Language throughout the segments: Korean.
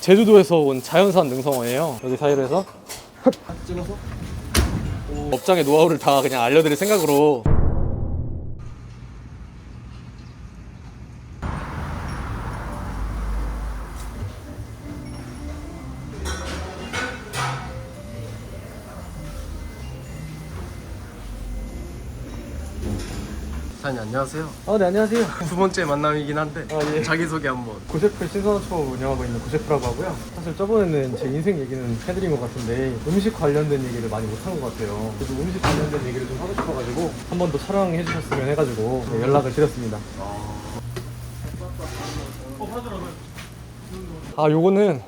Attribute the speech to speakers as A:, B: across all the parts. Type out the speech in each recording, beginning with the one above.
A: 제주도에서 온 자연산 능성어예요. 여기 사이로 해서
B: 찍어서
A: 업장의 노하우를 다 그냥 알려드릴 생각으로.
B: 사장님 안녕하세요.
A: 네, 안녕하세요.
B: 두 번째 만남이긴 한데
A: 예.
B: 자기소개 한번.
A: 고셰프 신선어촌 운영하고 있는 고셰프라고 하고요. 사실 저번에는 제 인생 얘기는 해드린 것 같은데 음식 관련된 얘기를 많이 못한 것 같아요. 그래서 음식 관련된 얘기를 좀 하고 싶어가지고 한 번 더 촬영해 주셨으면 해가지고 연락을 드렸습니다. 요거는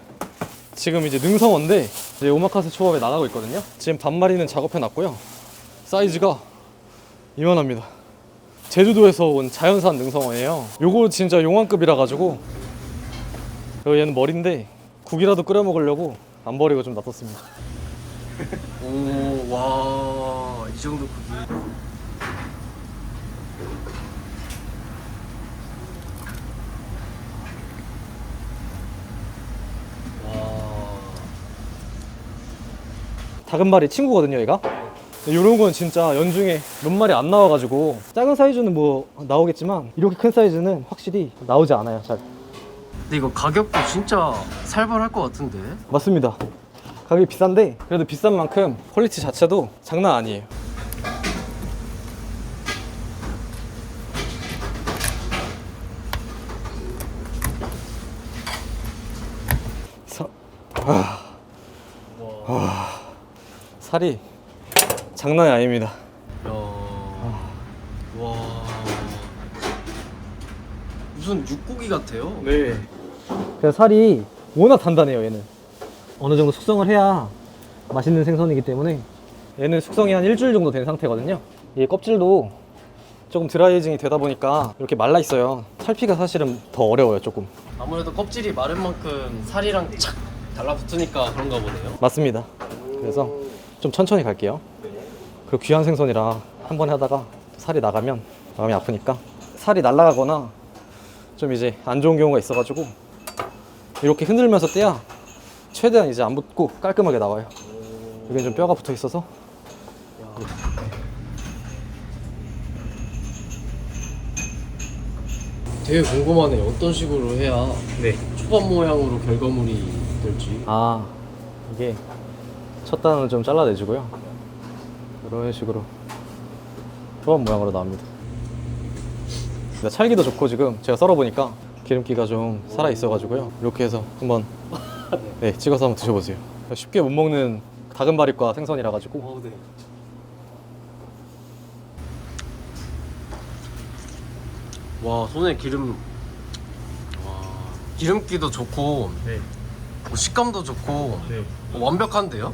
A: 지금 이제 능성어인데 이제 오마카세 초밥에 나가고 있거든요. 지금 반마리는 작업해 놨고요. 사이즈가 이만합니다. 제주도에서 온 자연산 능성어예요. 요거 진짜 용왕급이라 가지고 얘는 머리인데 국이라도 끓여 먹으려고 안 버리고 좀 놔뒀습니다.
B: 오, 와, 이 정도 크기. 와.
A: 다금바리 친구거든요, 얘가. 요런 건 진짜 연중에 몇 마리 안 나와가지고 작은 사이즈는 뭐 나오겠지만 이렇게 큰 사이즈는 확실히 나오지 않아요, 잘.
B: 근데 이거 가격도 진짜 살벌할 것 같은데?
A: 맞습니다. 가격이 비싼데 그래도 비싼 만큼 퀄리티 자체도 장난 아니에요. 살이 장난이 아닙니다.
B: 야. 와. 무슨 육고기 같아요?
A: 네. 그래서 살이 워낙 단단해요, 얘는. 어느 정도 숙성을 해야 맛있는 생선이기 때문에 얘는 숙성이 한 일주일 정도 된 상태거든요. 이 껍질도 조금 드라이에이징이 되다 보니까 이렇게 말라 있어요. 살피가 사실은 더 어려워요, 조금.
B: 아무래도 껍질이 마른 만큼 살이랑 착 달라붙으니까 그런가 보네요.
A: 맞습니다. 그래서 좀 천천히 갈게요. 그리고 귀한 생선이라 한 번에 하다가 살이 나가면 마음이 아프니까 살이 날아가거나 좀 이제 안 좋은 경우가 있어가지고 이렇게 흔들면서 떼야 최대한 이제 안 붙고 깔끔하게 나와요. 여기 좀 뼈가 붙어 있어서.
B: 되게 궁금하네요. 어떤 식으로 해야
A: 네.
B: 초밥 모양으로 결과물이 될지.
A: 이게 첫 단을 좀 잘라내주고요. 이런 식으로 초밥 모양으로 나옵니다. 근데 찰기도 좋고 지금 제가 썰어보니까 기름기가 좀 살아있어가지고요. 이렇게 해서 한번 찍어서 한번 드셔보세요. 쉽게 못 먹는 다금바리과 생선이라 가지고.
B: 네. 와, 손에 기름. 와, 기름기도 좋고
A: 네.
B: 식감도 좋고
A: 네.
B: 완벽한데요?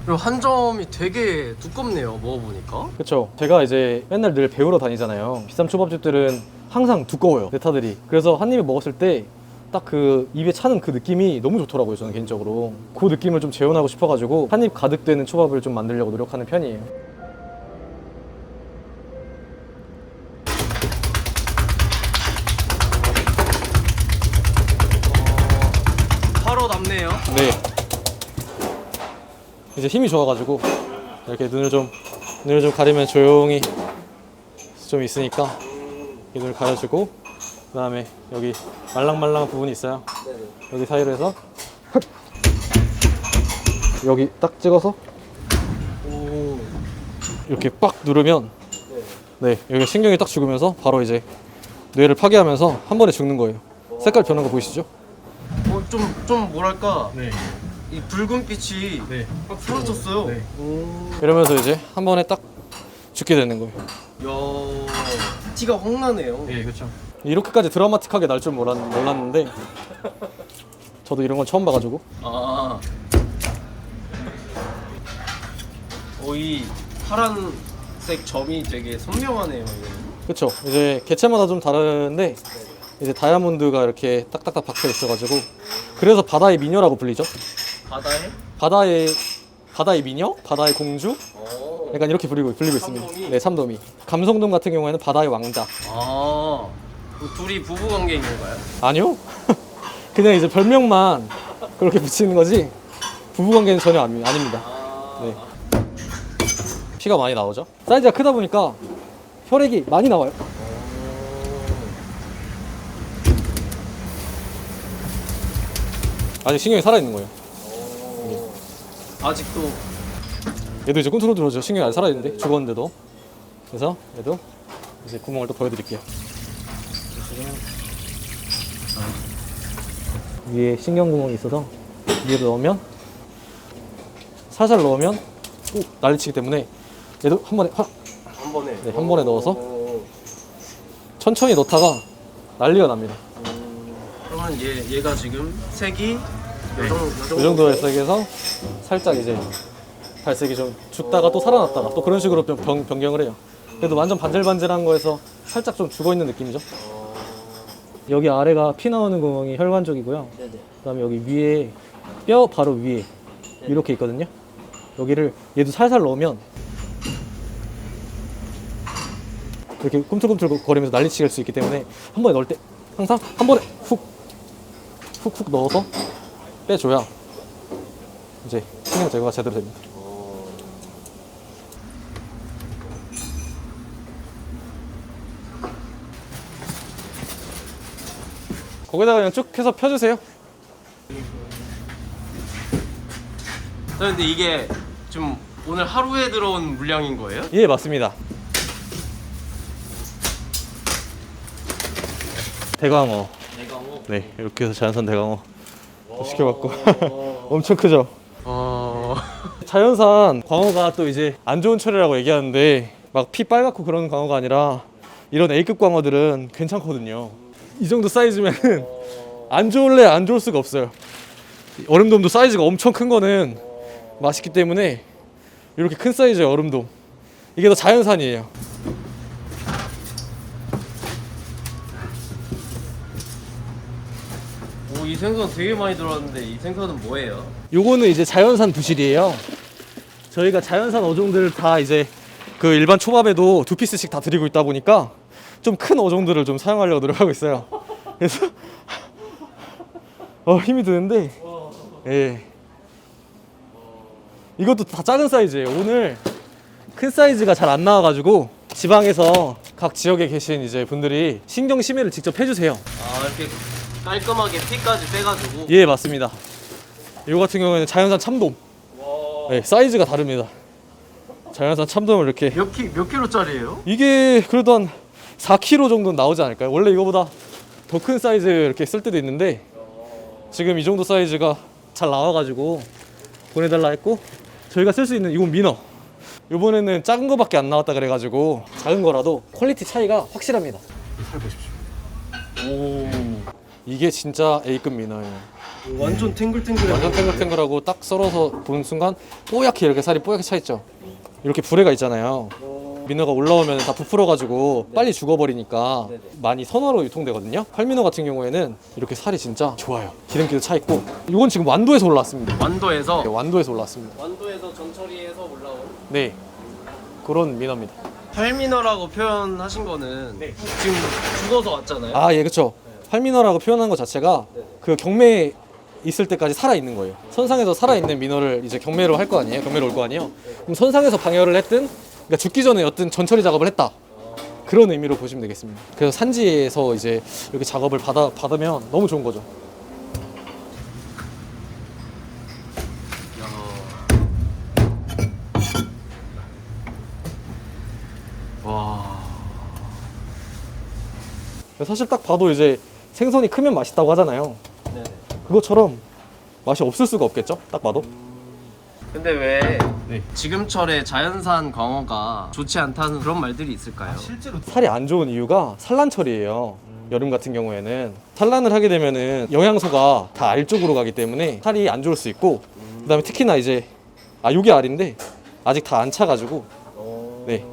B: 그리고 한 점이 되게 두껍네요, 먹어보니까.
A: 그쵸. 제가 이제 맨날 늘 배우러 다니잖아요. 비싼 초밥집들은 항상 두꺼워요, 네타들이. 그래서 한 입에 먹었을 때 딱 그 입에 차는 그 느낌이 너무 좋더라고요, 저는 개인적으로. 그 느낌을 좀 재현하고 싶어가지고 한 입 가득 되는 초밥을 좀 만들려고 노력하는 편이에요.
B: 바로 남네요.
A: 네. 이제 힘이 좋아가지고 이렇게 눈을 좀 가리면 조용히 좀 있으니까 이 눈을 가려주고, 그 다음에 여기 말랑말랑한 부분이 있어요. 여기 사이로 해서 여기 딱 찍어서
B: 오.
A: 이렇게 빡 누르면 네, 여기가 신경이 딱 죽으면서 바로 이제 뇌를 파괴하면서 한 번에 죽는 거예요. 색깔 변한 거 보이시죠?
B: 좀 뭐랄까,
A: 네.
B: 이 붉은빛이
A: 네.
B: 확 사라졌어요.
A: 네.
B: 오.
A: 이러면서 이제 한 번에 딱 죽게 되는 거예요.
B: 야, 티가 확 나네요.
A: 네, 그렇죠. 이렇게까지 드라마틱하게 날 줄 몰랐는데 저도 이런 건 처음 봐가지고.
B: 아. 이 파란색 점이 되게 선명하네요, 이거는.
A: 그쵸. 이제 개체마다 좀 다른데 이제 다이아몬드가 이렇게 딱딱딱 박혀 있어가지고 그래서 바다의 미녀라고 불리죠.
B: 바다에?
A: 바다의 미녀? 바다의 공주? 약간 이렇게 불리고 있습니다.
B: 참돔이?
A: 네, 참돔이. 감성돔 같은 경우에는 바다의 왕자.
B: 아, 둘이 부부 관계인 건가요?
A: 아니요? 그냥 이제 별명만 그렇게 붙이는 거지 부부관계는 전혀 아닙니다. 네. 피가 많이 나오죠. 사이즈가 크다 보니까 혈액이 많이 나와요. 아직 신경이 살아있는 거예요.
B: 아직도
A: 얘도 이제 컨트롤 들어오죠. 신경이 아직 살아있는데 죽었는데도. 그래서 얘도 이제 구멍을 또 보여드릴게요. 위에 신경 구멍이 있어서 위에도 넣으면 살살 넣으면 꼭 난리치기 때문에 얘도 한 번에
B: 한 번에
A: 네, 한 번에 넣어서 천천히 넣다가 난리가 납니다.
B: 그러면 얘가 지금 색이
A: 이 정도의 색에서 살짝 이제 발색이 좀 죽다가 또 살아났다가 또 그런 식으로 변경을 해요. 그래도 완전 반질반질한 거에서 살짝 좀 죽어있는 느낌이죠. 여기 아래가 피 나오는 구멍이 혈관 쪽이고요.
B: 네네.
A: 그다음에 여기 위에 뼈 바로 위에 이렇게 있거든요. 여기를 얘도 살살 넣으면 이렇게 꿈틀꿈틀 거리면서 난리치게 할 수 있기 때문에 한 번에 넣을 때 항상 한 번에 훅훅 넣어서 빼줘야 이제 신경 제거가 제대로 됩니다. 거기다가 그냥 쭉 해서 펴주세요.
B: 근데 이게 좀 오늘 하루에 들어온 물량인 거예요?
A: 예, 맞습니다. 대광어.
B: 대강호.
A: 네, 이렇게 해서 자연산 대광어 또 시켜봤고 엄청 크죠? 자연산 광어가 또 이제 안 좋은 철이라고 얘기하는데 막 피 빨갛고 그런 광어가 아니라 이런 A급 광어들은 괜찮거든요. 이 정도 사이즈면은 안 좋을래 안 좋을 수가 없어요. 얼음돔도 사이즈가 엄청 큰 거는 맛있기 때문에 이렇게 큰 사이즈의 얼음돔 이게 더 자연산이에요.
B: 오, 이 생선 되게 많이 들어왔는데 이 생선은 뭐예요?
A: 요거는 이제 자연산 부실이에요. 저희가 자연산 어종들 다 이제 그 일반 초밥에도 2피스씩 다 드리고 있다 보니까 좀 큰 어종들을 좀 사용하려고 노력하고 있어요. 그래서 힘이 드는데 예. 이것도 다 작은 사이즈예요. 오늘 큰 사이즈가 잘 안 나와가지고 지방에서 각 지역에 계신 이제 분들이 신경 심해를 직접 해주세요.
B: 아, 이렇게 깔끔하게 피까지 빼가지고.
A: 예, 맞습니다. 이거 같은 경우에는 자연산 참돔. 네, 사이즈가 다릅니다. 자연산 참돔을 이렇게
B: 몇 킬로짜리예요?
A: 이게 그래도 한 4kg 정도는 나오지 않을까요? 원래 이거보다 더 큰 사이즈 이렇게 쓸 때도 있는데 지금 이 정도 사이즈가 잘 나와가지고 보내달라 했고 저희가 쓸 수 있는 이건 민어. 이번에는 작은 거밖에 안 나왔다 그래가지고 작은 거라도 퀄리티 차이가 확실합니다. 살 보십시오. 오, 이게 진짜 A급 민어예요.
B: 완전 탱글탱글해.
A: 완전 탱글탱글하고 딱 썰어서 보는 순간 뽀얗게 이렇게 살이 뽀얗게 차 있죠. 이렇게 부레가 있잖아요. 민어가 올라오면 다 부풀어가지고 빨리 죽어버리니까 많이 선어로 유통되거든요. 활민어 같은 경우에는 이렇게 살이 진짜 좋아요. 기름기도 차 있고 이건 지금 완도에서 올라왔습니다.
B: 완도에서
A: 네, 완도에서 올라왔습니다.
B: 완도에서 전처리해서 올라온
A: 네, 그런 민어입니다.
B: 활민어라고 표현하신 거는 지금 죽어서 왔잖아요.
A: 아, 예, 그렇죠. 활민어라고 표현한 것 자체가 그 경매에 있을 때까지 살아 있는 거예요. 선상에서 살아 있는 민어를 이제 경매로 할 거 아니에요. 경매로 올 거 아니에요. 그럼 선상에서 방열을 했든, 그러니까 죽기 전에 어떤 전처리 작업을 했다. 그런 의미로 보시면 되겠습니다. 그래서 산지에서 이제 이렇게 작업을 받으면 너무 좋은 거죠.
B: 와.
A: 사실 딱 봐도 이제 생선이 크면 맛있다고 하잖아요.
B: 네네.
A: 그것처럼 맛이 없을 수가 없겠죠? 딱 봐도.
B: 근데 왜 지금철에 자연산 광어가 좋지 않다는 그런 말들이 있을까요?
A: 실제로 살이 안 좋은 이유가 산란철이에요. 여름 같은 경우에는 산란을 하게 되면은 영양소가 다 알 쪽으로 가기 때문에 살이 안 좋을 수 있고, 그다음에 특히나 이제 요게 알인데 아직 다 안 차가지고 네,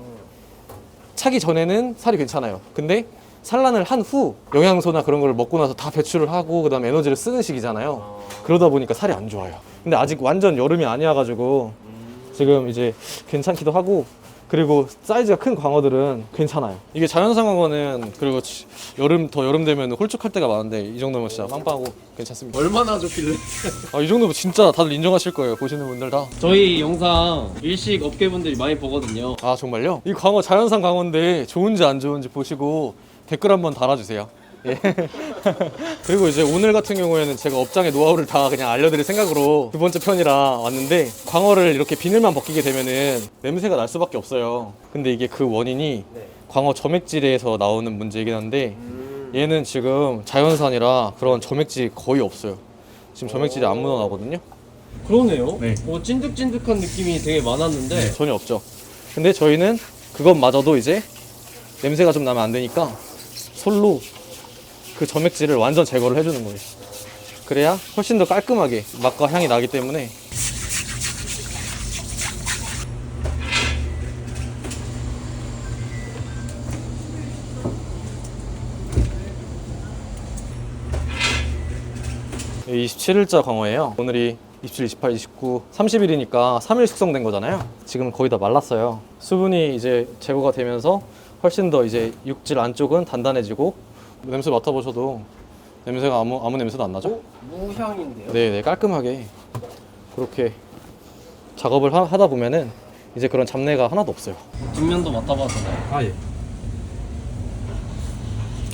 A: 차기 전에는 살이 괜찮아요. 근데 산란을 한 후 영양소나 그런 걸 먹고 나서 다 배출을 하고 그다음에 에너지를 쓰는 시기잖아요. 그러다 보니까 살이 안 좋아요. 근데 아직 완전 여름이 아니어가지고 지금 이제 괜찮기도 하고, 그리고 사이즈가 큰 광어들은 괜찮아요. 이게 자연산 광어는 그리고 여름 되면 홀쭉할 때가 많은데 이 정도면 진짜 빵빵하고 괜찮습니다.
B: 얼마나 좋길래?
A: 이 정도면 진짜 다들 인정하실 거예요. 보시는 분들 다.
B: 저희 영상 일식 업계분들이 많이 보거든요.
A: 아 정말요? 이 광어 자연산 광어인데 좋은지 안 좋은지 보시고 댓글 한번 달아주세요. 예. 그리고 이제 오늘 같은 경우에는 제가 업장의 노하우를 다 그냥 알려드릴 생각으로 두 번째 편이라 왔는데, 광어를 이렇게 비늘만 벗기게 되면은 냄새가 날 수밖에 없어요. 근데 이게 그 원인이 광어 점액질에서 나오는 문제이긴 한데, 얘는 지금 자연산이라 그런 점액질이 거의 없어요. 지금 점액질이 안 묻어나거든요.
B: 그러네요.
A: 네.
B: 찐득찐득한 느낌이 되게 많았는데
A: 전혀 없죠. 근데 저희는 그것마저도 이제 냄새가 좀 나면 안 되니까 솔로 그 점액질을 완전 제거를 해주는 거예요. 그래야 훨씬 더 깔끔하게 맛과 향이 나기 때문에. 네, 27일자 광어예요. 오늘이 27, 28, 29, 30일이니까 3일 숙성된 거잖아요. 지금 거의 다 말랐어요. 수분이 이제 제거가 되면서 훨씬 더 이제 육질 안쪽은 단단해지고, 냄새 맡아보셔도 냄새가 아무 냄새도 안 나죠?
B: 무향인데요.
A: 네, 깔끔하게 그렇게 작업을 하다 보면은 이제 그런 잡내가 하나도 없어요.
B: 뒷면도 맡아봐도 되나요?
A: 예.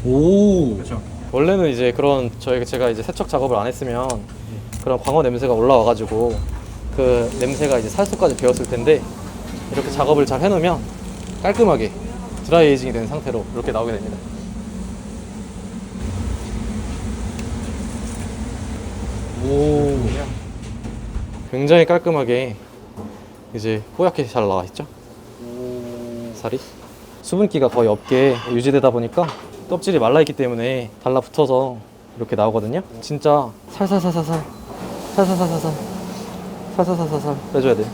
B: 오.
A: 그렇죠. 원래는 이제 그런 제가 이제 세척 작업을 안 했으면 그런 광어 냄새가 올라와가지고 그 냄새가 이제 살속까지 배었을 텐데, 이렇게 작업을 잘 해놓으면 깔끔하게 드라이 에이징이 된 상태로 이렇게 나오게 됩니다.
B: 오.
A: 굉장히 깔끔하게 이제 뽀얗게 잘 나와 있죠. 살이 수분기가 거의 없게 유지되다 보니까 껍질이 말라있기 때문에 달라붙어서 이렇게 나오거든요. 진짜 살살살살살 살살살살살 살살살살살 빼줘야 돼요.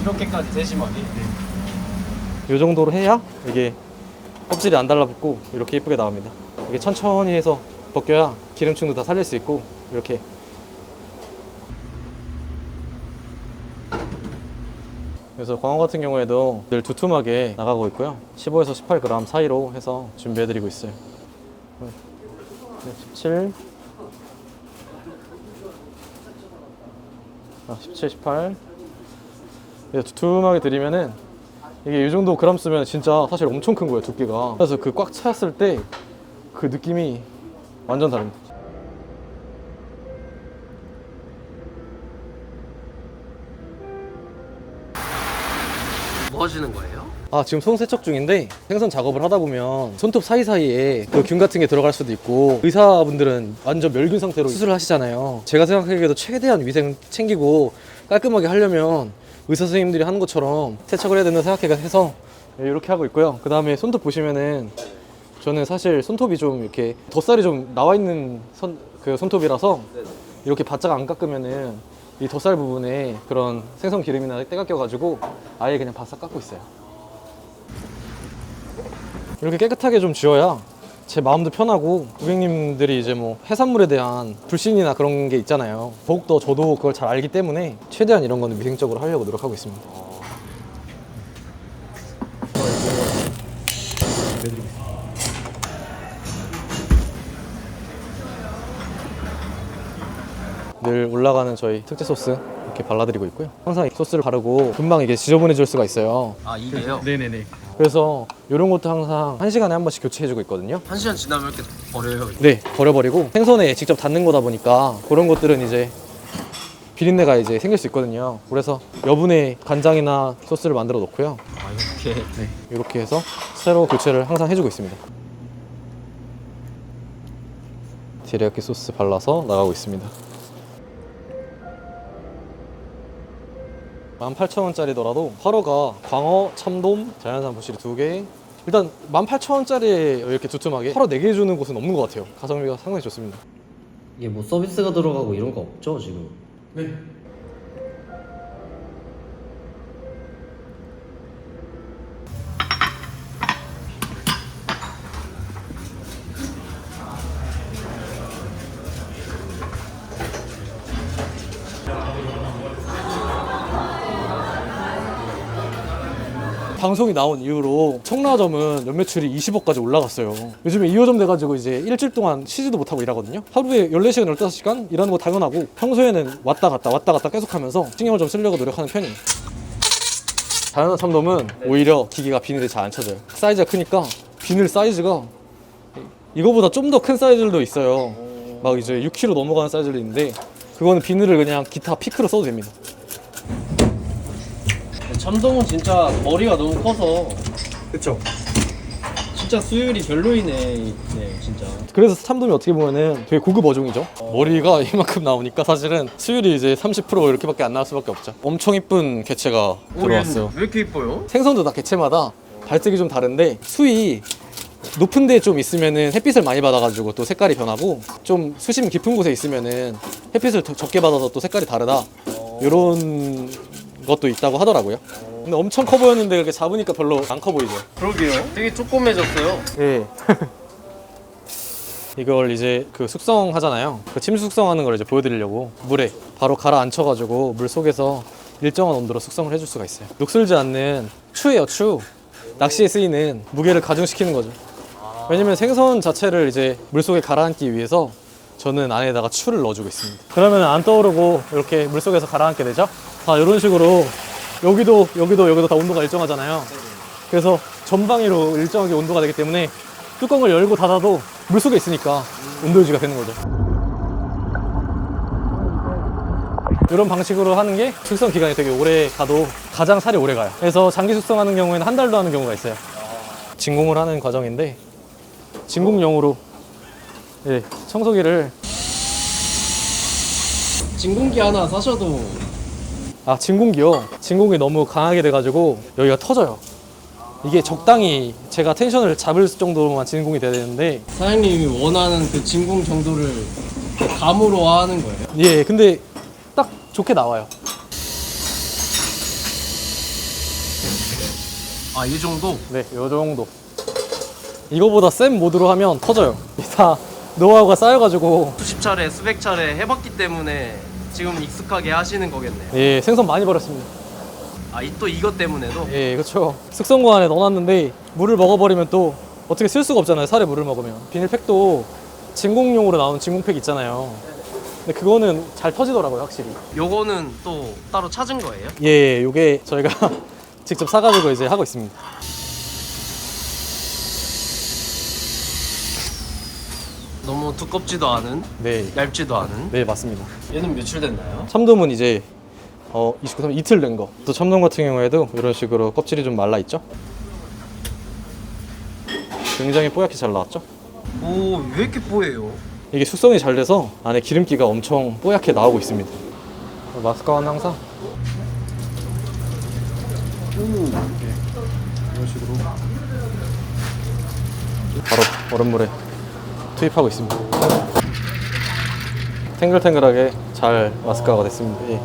B: 이렇게까지 세심하게.
A: 이 정도로 해야 이게 껍질이 안 달라붙고 이렇게 예쁘게 나옵니다. 이게 천천히 해서 벗겨야 기름층도 다 살릴 수 있고, 이렇게. 그래서 광어 같은 경우에도 늘 두툼하게 나가고 있고요. 15에서 18g 사이로 해서 준비해드리고 있어요. 17, 17, 18. 두툼하게 드리면은 이게 이 정도 그람 쓰면 진짜 사실 엄청 큰 거예요, 두께가. 그래서 그 꽉 찼을 때 그 느낌이 완전 다릅니다.
B: 뭐 하시는 거예요?
A: 지금 손 세척 중인데, 생선 작업을 하다 보면 손톱 사이사이에 그 균 같은 게 들어갈 수도 있고, 의사분들은 완전 멸균 상태로 수술을 하시잖아요. 제가 생각하기에도 최대한 위생 챙기고 깔끔하게 하려면 의사 선생님들이 하는 것처럼 세척을 해야 된다 생각해서 이렇게 하고 있고요. 그 다음에 손톱 보시면은 저는 사실 손톱이 좀 이렇게 덧살이 좀 나와 있는 손톱이라서 이렇게 바짝 안 깎으면은 이 덧살 부분에 그런 생선 기름이나 때가 껴가지고 아예 그냥 바싹 깎고 있어요. 이렇게 깨끗하게 좀 지워야 제 마음도 편하고, 고객님들이 이제 뭐 해산물에 대한 불신이나 그런 게 있잖아요. 더욱더 저도 그걸 잘 알기 때문에 최대한 이런 거는 위생적으로 하려고 노력하고 있습니다. 늘 올라가는 저희 특제 소스 이렇게 발라드리고 있고요. 항상 이 소스를 바르고 금방 이게 지저분해질 수가 있어요.
B: 이게요?
A: 네네네. 그래서 이런 것도 항상 1시간에 한 번씩 교체해주고 있거든요.
B: 1시간 지나면 이렇게 버려요.
A: 네, 버려버리고 생선에 직접 닿는 거다 보니까 그런 것들은 이제 비린내가 이제 생길 수 있거든요. 그래서 여분의 간장이나 소스를 만들어 놓고요.
B: 이렇게.
A: 네, 이렇게 해서 새로 교체를 항상 해주고 있습니다. 데리야끼 소스 발라서 나가고 있습니다. 18,000원짜리더라도 화로가 광어, 참돔, 자연산 부시리 2개, 일단 18,000원짜리에 이렇게 두툼하게 화로 4개 주는 곳은 없는 것 같아요. 가성비가 상당히 좋습니다.
B: 이게 뭐 서비스가 들어가고 이런 거 없죠 지금?
A: 네. 방송이 나온 이후로 청라점은 연매출이 20억까지 올라갔어요. 요즘에 2호점 돼가지고 이제 일주일 동안 쉬지도 못하고 일하거든요. 하루에 14시간, 15시간 일하는 거 당연하고 평소에는 왔다 갔다 계속 하면서 신경을 좀 쓰려고 노력하는 편이에요. 자연산 참돔은 오히려 기계가 비늘이 잘 안 쳐져요. 사이즈가 크니까 비늘 사이즈가 이거보다 좀 더 큰 사이즈들도 있어요. 막 이제 6kg 넘어가는 사이즈도 있는데 그거는 비늘을 그냥 기타 피크로 써도 됩니다.
B: 참돔은 진짜 머리가 너무 커서
A: 그쵸?
B: 진짜 수율이 별로이네. 네, 진짜.
A: 그래서 참돔이 어떻게 보면은 되게 고급 어종이죠. 머리가 이만큼 나오니까 사실은 수율이 이제 30% 이렇게밖에 안 나올 수밖에 없죠. 엄청 이쁜 개체가 들어왔어요.
B: 왜 이렇게 이뻐요?
A: 생선도 다 개체마다 발색이 좀 다른데 수위 높은 데 좀 있으면은 햇빛을 많이 받아가지고 또 색깔이 변하고 좀 수심 깊은 곳에 있으면은 햇빛을 더 적게 받아서 또 색깔이 다르다 이런 것도 있다고 하더라고요. 근데 엄청 커 보였는데 그렇게 잡으니까 별로 안 커 보이죠.
B: 그러게요. 되게 조그매졌어요.
A: 예. 이걸 이제 그 숙성하잖아요. 그 침수 숙성하는 걸 이제 보여드리려고 물에 바로 가라앉혀가지고 물 속에서 일정한 온도로 숙성을 해줄 수가 있어요. 녹슬지 않는 추예요, 추. 낚시에 쓰이는 무게를 가중시키는 거죠. 왜냐면 생선 자체를 이제 물 속에 가라앉기 위해서 저는 안에다가 추를 넣어주고 있습니다. 그러면 안 떠오르고 이렇게 물 속에서 가라앉게 되죠. 다 이런 식으로 여기도 다 온도가 일정하잖아요. 그래서 전방위로 일정하게 온도가 되기 때문에 뚜껑을 열고 닫아도 물 속에 있으니까 온도 유지가 되는 거죠. 이런 방식으로 하는 게 숙성 기간이 되게 오래 가도 가장 살이 오래 가요. 그래서 장기 숙성하는 경우에는 한 달도 하는 경우가 있어요. 진공을 하는 과정인데 진공용으로 예, 청소기를
B: 진공기 하나 사셔도
A: 진공기요. 진공이 너무 강하게 돼가지고 여기가 터져요. 이게 적당히 제가 텐션을 잡을 정도로만 진공이 돼야 되는데
B: 사장님이 원하는 그 진공 정도를 감으로 하는 거예요?
A: 예, 근데 딱 좋게 나와요.
B: 아, 이 정도?
A: 네, 요 정도. 이거보다 센 모드로 하면 터져요. 다 노하우가 쌓여가지고
B: 수십 차례, 수백 차례 해봤기 때문에 지금 익숙하게 하시는 거겠네요.
A: 예, 생선 많이 버렸습니다.
B: 아, 또 이것 때문에도?
A: 예, 그렇죠. 숙성고 안에 넣어놨는데 물을 먹어버리면 또 어떻게 쓸 수가 없잖아요. 살에 물을 먹으면. 비닐팩도 진공용으로 나온 진공팩 있잖아요. 근데 그거는 잘 터지더라고요, 확실히.
B: 요거는 또 따로 찾은 거예요?
A: 예, 요게 저희가 직접 사가지고 이제 하고 있습니다.
B: 너무 두껍지도 않은,
A: 네,
B: 얇지도 않은.
A: 네, 맞습니다.
B: 얘는 며칠 됐나요?
A: 참돔은 이제 29, 이틀 된 거. 또 참돔 같은 경우에도 이런 식으로 껍질이 좀 말라 있죠. 굉장히 뽀얗게 잘 나왔죠.
B: 오, 왜 이렇게 뽀예요?
A: 이게 숙성이 잘 돼서 안에 기름기가 엄청 뽀얗게 나오고 있습니다. 마스카와는 항상 이런 식으로 바로 얼음물에 투입하고 있습니다. 탱글탱글하게 잘 마스카가 됐습니다. 예.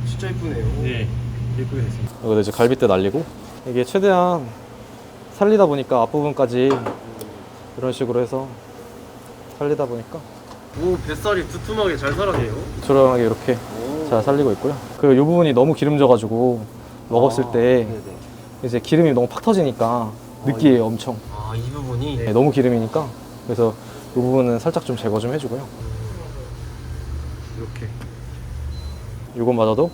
B: 진짜 이쁘네요.
A: 네, 예쁘게 됐습니다. 이거 이제 갈빗대 날리고 이게 최대한 살리다 보니까 앞부분까지 이런 식으로 해서 살리다 보니까
B: 오, 뱃살이 두툼하게 잘 살았네요.
A: 저렴하게 이렇게 잘 살리고 있고요. 그리고 이 부분이 너무 기름져가지고 먹었을 때
B: 네네.
A: 이제 기름이 너무 팍 터지니까 느끼해요, 엄청.
B: 아, 이 부분이?
A: 네, 너무 기름이니까 그래서 이 부분은 살짝 좀 제거 좀 해주고요.
B: 이렇게.
A: 이것마저도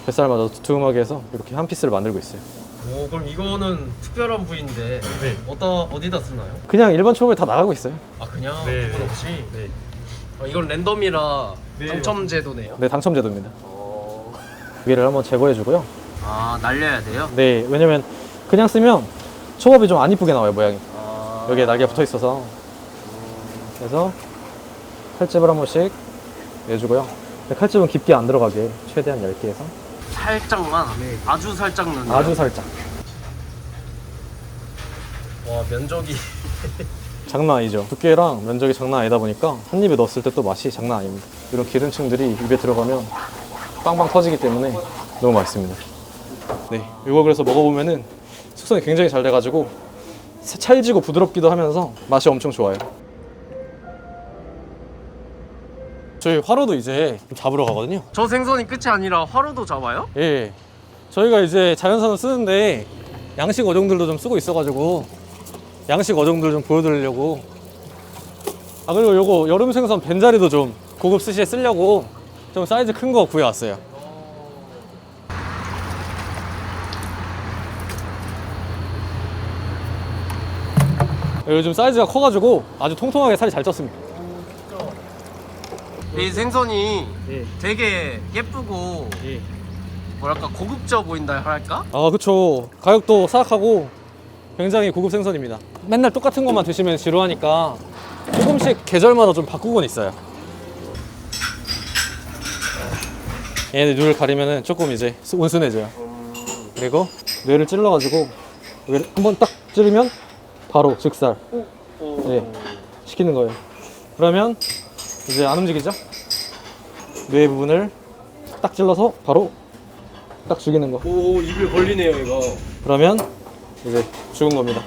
A: 뱃살마저도 두툼하게 해서 이렇게 한 피스를 만들고 있어요.
B: 오, 그럼 이거는 특별한 부위인데
A: 네.
B: 어디다 쓰나요?
A: 그냥 일반 초밥에 다 나가고 있어요.
B: 아, 그냥
A: 네.
B: 부분 없이? 이건 랜덤이라 당첨 제도네요?
A: 네, 당첨 제도입니다. 위를 한번 제거해 주고요.
B: 아, 날려야 돼요?
A: 네, 왜냐면 그냥 쓰면 초밥이 좀 안 이쁘게 나와요, 모양이.
B: 아...
A: 여기에 날개가 붙어 있어서. 그래서 칼집을 한 번씩 내주고요. 근데 칼집은 깊게 안 들어가게 최대한 얇게 해서
B: 살짝만, 아주 살짝 넣는.
A: 아주 살짝.
B: 와, 면적이
A: 장난 아니죠. 두께랑 면적이 장난 아니다 보니까 한 입에 넣었을 때 또 맛이 장난 아닙니다. 이런 기름층들이 입에 들어가면 빵빵 터지기 때문에 너무 맛있습니다. 네, 이거 그래서 먹어보면은 숙성이 굉장히 잘 돼가지고 찰지고 부드럽기도 하면서 맛이 엄청 좋아요. 저희 화로도 이제 좀 잡으러 가거든요.
B: 저 생선이 끝이 아니라 화로도 잡아요?
A: 예, 저희가 이제 자연산을 쓰는데 양식 어종들도 좀 쓰고 있어가지고 양식 어종들 좀 보여드리려고. 아, 그리고 요거 여름 생선 벤자리도 좀 고급 스시에 쓰려고 좀 사이즈 큰 거 구해왔어요. 요즘 사이즈가 커가지고 아주 통통하게 살이 잘 쪘습니다.
B: 이 생선이
A: 예.
B: 되게 예쁘고 뭐랄까 고급져 보인다 할까?
A: 아, 그쵸. 가격도 사악하고 굉장히 고급 생선입니다. 맨날 똑같은 것만 드시면 지루하니까 조금씩 계절마다 좀 바꾸곤 있어요. 얘네 눈을 가리면은 조금 이제 온순해져요. 그리고 뇌를 찔러가지고 여기를 한번 딱 찌르면 바로 즉살. 네, 시키는 거예요. 그러면 이제 안 움직이죠? 뇌 부분을 딱 찔러서 바로 딱 죽이는 거.
B: 오, 입을 벌리네요 이거.
A: 그러면 이제 죽은 겁니다.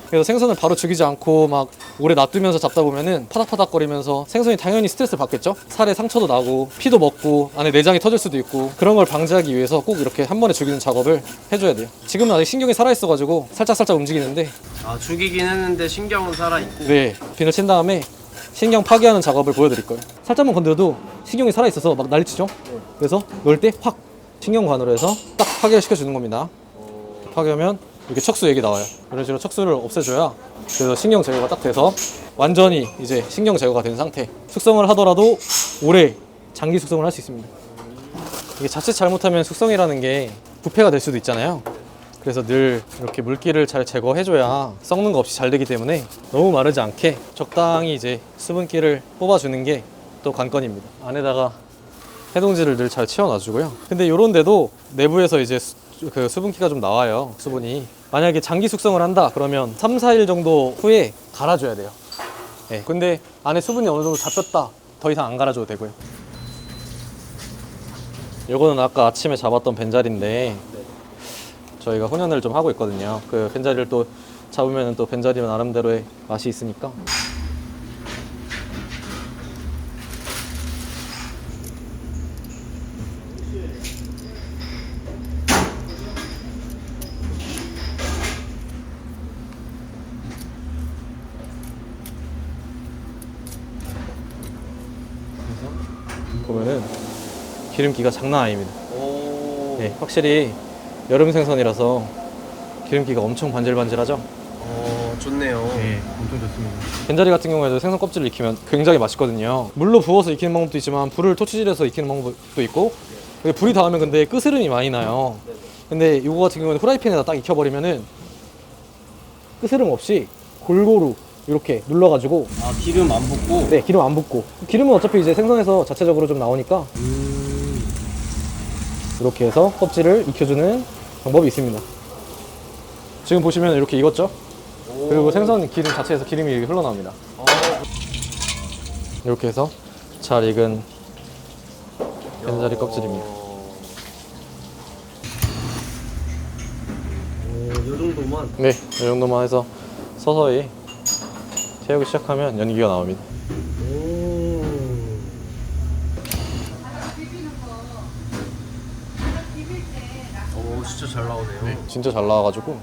A: 그래서 생선을 바로 죽이지 않고 막 오래 놔두면서 잡다 보면은 파닥파닥거리면서 생선이 당연히 스트레스를 받겠죠? 살에 상처도 나고 피도 먹고 안에 내장이 터질 수도 있고, 그런 걸 방지하기 위해서 꼭 이렇게 한 번에 죽이는 작업을 해줘야 돼요. 지금은 아직 신경이 살아있어가지고 살짝살짝 움직이는데,
B: 아, 죽이긴 했는데 신경은 살아있고.
A: 네, 비늘 친 다음에 신경 파괴하는 작업을 보여드릴 거예요. 살짝만 건드려도 신경이 살아있어서 막 난리치죠? 그래서 넣을 때 확 신경관으로 해서 딱 파괴를 시켜주는 겁니다. 파괴하면 이렇게 척수 얘기 나와요. 이런 식으로 척수를 없애줘야 그래서 신경 제거가 딱 돼서 완전히 이제 신경 제거가 된 상태. 숙성을 하더라도 오래 장기 숙성을 할 수 있습니다. 이게 자칫 잘못하면 숙성이라는 게 부패가 될 수도 있잖아요. 그래서 늘 이렇게 물기를 잘 제거해줘야 썩는 거 없이 잘 되기 때문에 너무 마르지 않게 적당히 이제 수분기를 뽑아주는 게 또 관건입니다. 안에다가 해동지를 늘 잘 채워놔주고요. 근데 이런 데도 내부에서 이제 그 수분기가 좀 나와요. 수분이. 만약에 장기 숙성을 한다 그러면 3, 4일 정도 후에 갈아줘야 돼요. 네. 근데 안에 수분이 어느 정도 잡혔다, 더 이상 안 갈아줘도 되고요. 요거는 아까 아침에 잡았던 벤자리인데 저희가 훈연을 좀 하고 있거든요. 그 벤자리를 또 잡으면 또 벤자리 나름대로의 맛이 있으니까. 보면은 기름기가 장난 아닙니다.
B: 오.
A: 네, 확실히 여름 생선이라서 기름기가 엄청 반질반질하죠?
B: 좋네요.
A: 네, 엄청 좋습니다. 벤자리 같은 경우에도 생선 껍질을 익히면 굉장히 맛있거든요. 물로 부어서 익히는 방법도 있지만 불을 토치질해서 익히는 방법도 있고, 근데 불이 닿으면 근데 끄스름이 많이 나요. 근데 이거 같은 경우는 후라이팬에다 딱 익혀버리면은 끄스름 없이 골고루 이렇게 눌러가지고.
B: 아, 기름 안 붓고?
A: 네, 기름 안 붓고. 기름은 어차피 이제 생선에서 자체적으로 좀 나오니까 이렇게 해서 껍질을 익혀주는 방법이 있습니다. 지금 보시면 이렇게 익었죠? 그리고 생선 기름 자체에서 기름이 이렇게 흘러나옵니다. 이렇게 해서 잘 익은 벤자리 껍질입니다.
B: 이 정도만?
A: 네, 이 정도만 해서 서서히 태우기 시작하면 연기가 나옵니다.
B: 오, 진짜 잘 나오네요.
A: 네, 진짜 잘 나와가지고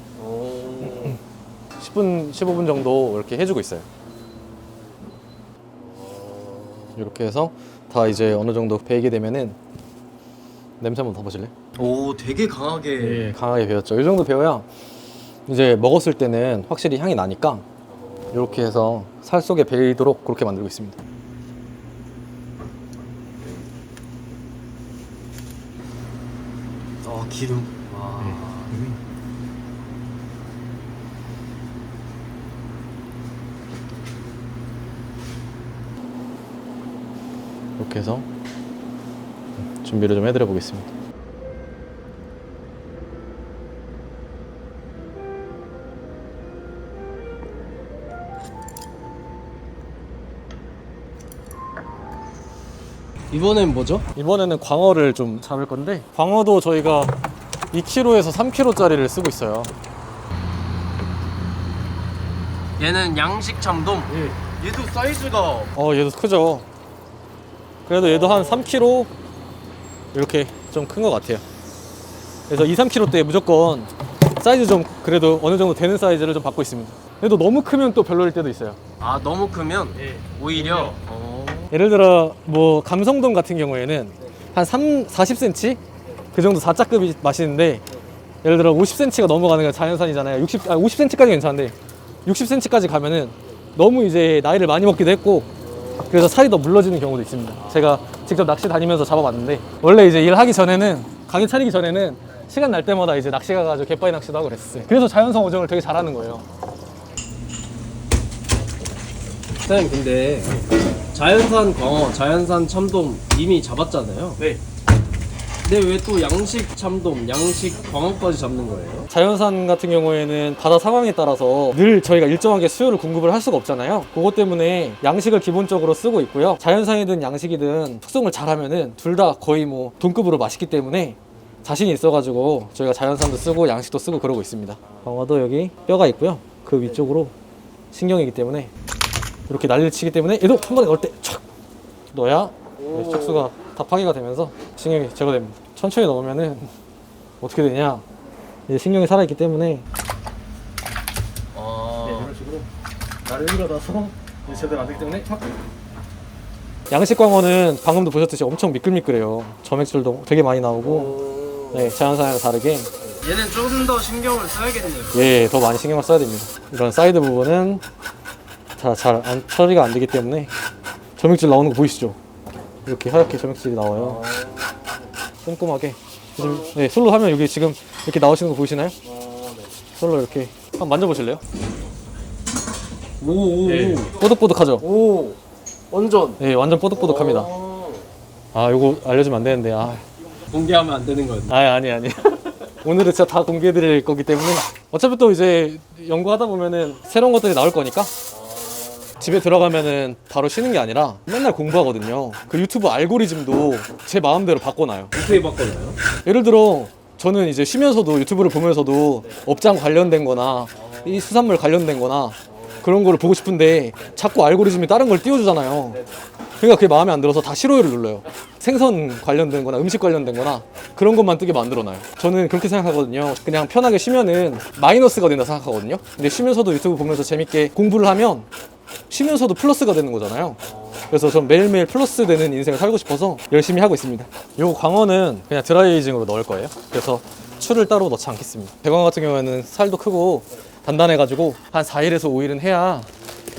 A: 10분, 15분 정도 이렇게 해주고 있어요. 이렇게 해서 다 이제 어느 정도 배이게 되면은 냄새 한번 더 보실래요?
B: 오, 되게 강하게.
A: 네, 강하게 배웠죠. 이 정도 배워야 이제 먹었을 때는 확실히 향이 나니까 이렇게 해서 살 속에 배이도록 그렇게 만들고 있습니다.
B: 기름. 와.
A: 이렇게 해서 준비를 좀 해드려 보겠습니다.
B: 이번엔 뭐죠?
A: 이번에는 광어를 좀 잡을 건데, 광어도 저희가 2kg에서 3kg짜리를 쓰고 있어요.
B: 얘는 양식 참돔. 얘도 사이즈가.
A: 얘도 크죠. 그래도 얘도 한 3kg 이렇게 좀 큰 것 같아요. 그래서 2, 3kg 대 무조건 사이즈 좀 그래도 어느 정도 되는 사이즈를 좀 받고 있습니다. 그래도 너무 크면 또 별로일 때도 있어요.
B: 아 너무 크면 오히려
A: 예를 들어 뭐 감성돔 같은 경우에는 한 40cm 그 정도 4자급이 맛있는데, 예를 들어 50cm가 넘어가는 건 자연산이잖아요. 50cm까지 괜찮은데 60cm까지 가면은 너무 이제 나이를 많이 먹기도 했고, 그래서 살이 더 물러지는 경우도 있습니다. 제가 직접 낚시 다니면서 잡아봤는데, 원래 이제 일하기 전에는, 가게 차리기 전에는 시간 날 때마다 이제 낚시 가가지고 갯바위 낚시도 하고 그랬어요. 그래서 자연산 어종을 되게 잘하는 거예요.
B: 사장님 근데 자연산 광어, 자연산 참돔 이미 잡았잖아요.
A: 네.
B: 근데 왜 또 양식 참돔, 양식 광어까지 잡는 거예요?
A: 자연산 같은 경우에는 바다 상황에 따라서 늘 저희가 일정하게 수요를 공급을 할 수가 없잖아요. 그것 때문에 양식을 기본적으로 쓰고 있고요. 자연산이든 양식이든 숙성을 잘하면은 둘 다 거의 뭐 동급으로 맛있기 때문에 자신이 있어가지고 저희가 자연산도 쓰고 양식도 쓰고 그러고 있습니다. 광어도 여기 뼈가 있고요. 그 위쪽으로 신경이기 때문에 이렇게 난리를 치기 때문에 얘도 한 번에 넣을 때 촥 넣어야 척수가 다 파괴가 되면서 신경이 제거됩니다. 천천히 넣으면은 어떻게 되냐, 이제 신경이 살아있기 때문에 이런 식으로 나를 일어나서 제대로 안 되기 때문에 촥. 양식 광어는 방금도 보셨듯이 엄청 미끌미끌해요. 점액질도 되게 많이 나오고, 네, 자연산이랑 다르게
B: 얘는 좀 더 신경을 써야겠네요.
A: 예, 더 많이 신경을 써야 됩니다. 이런 사이드 부분은 잘 처리가 안 되기 때문에 점액질 나오는 거 보이시죠? 이렇게 하얗게 점액질이 나와요. 꼼꼼하게. 지금, 네, 솔로 하면 여기 지금 이렇게 나오시는 거 보이시나요? 솔로 이렇게 한번 만져보실래요?
B: 오,
A: 예. 뽀득뽀득하죠?
B: 오, 완전.
A: 네, 완전 뽀득뽀득합니다. 아, 요거 알려주면 안 되는데.
B: 공개하면 안 되는 거였네.
A: 아니. 오늘은 진짜 다 공개해드릴 거기 때문에, 어차피 또 이제 연구하다 보면은 새로운 것들이 나올 거니까 집에 들어가면은 바로 쉬는 게 아니라 맨날 공부하거든요. 그 유튜브 알고리즘도 제 마음대로 바꿔놔요.
B: 어떻게 바꿔놔요?
A: 예를 들어 저는 이제 쉬면서도 유튜브를 보면서도 업장 관련된 거나 이 수산물 관련된 거나 그런 거를 보고 싶은데 자꾸 알고리즘이 다른 걸 띄워주잖아요. 그러니까 그게 마음에 안 들어서 다 싫어요를 눌러요. 생선 관련된 거나 음식 관련된 거나 그런 것만 뜨게 만들어놔요. 저는 그렇게 생각하거든요. 그냥 편하게 쉬면은 마이너스가 된다 생각하거든요. 근데 쉬면서도 유튜브 보면서 재밌게 공부를 하면 쉬면서도 플러스가 되는 거잖아요. 그래서 전 매일매일 플러스 되는 인생을 살고 싶어서 열심히 하고 있습니다. 요 광어는 그냥 드라이에이징으로 넣을 거예요. 그래서 추를 따로 넣지 않겠습니다. 대광어 같은 경우에는 살도 크고 단단해가지고 한 4일에서 5일은 해야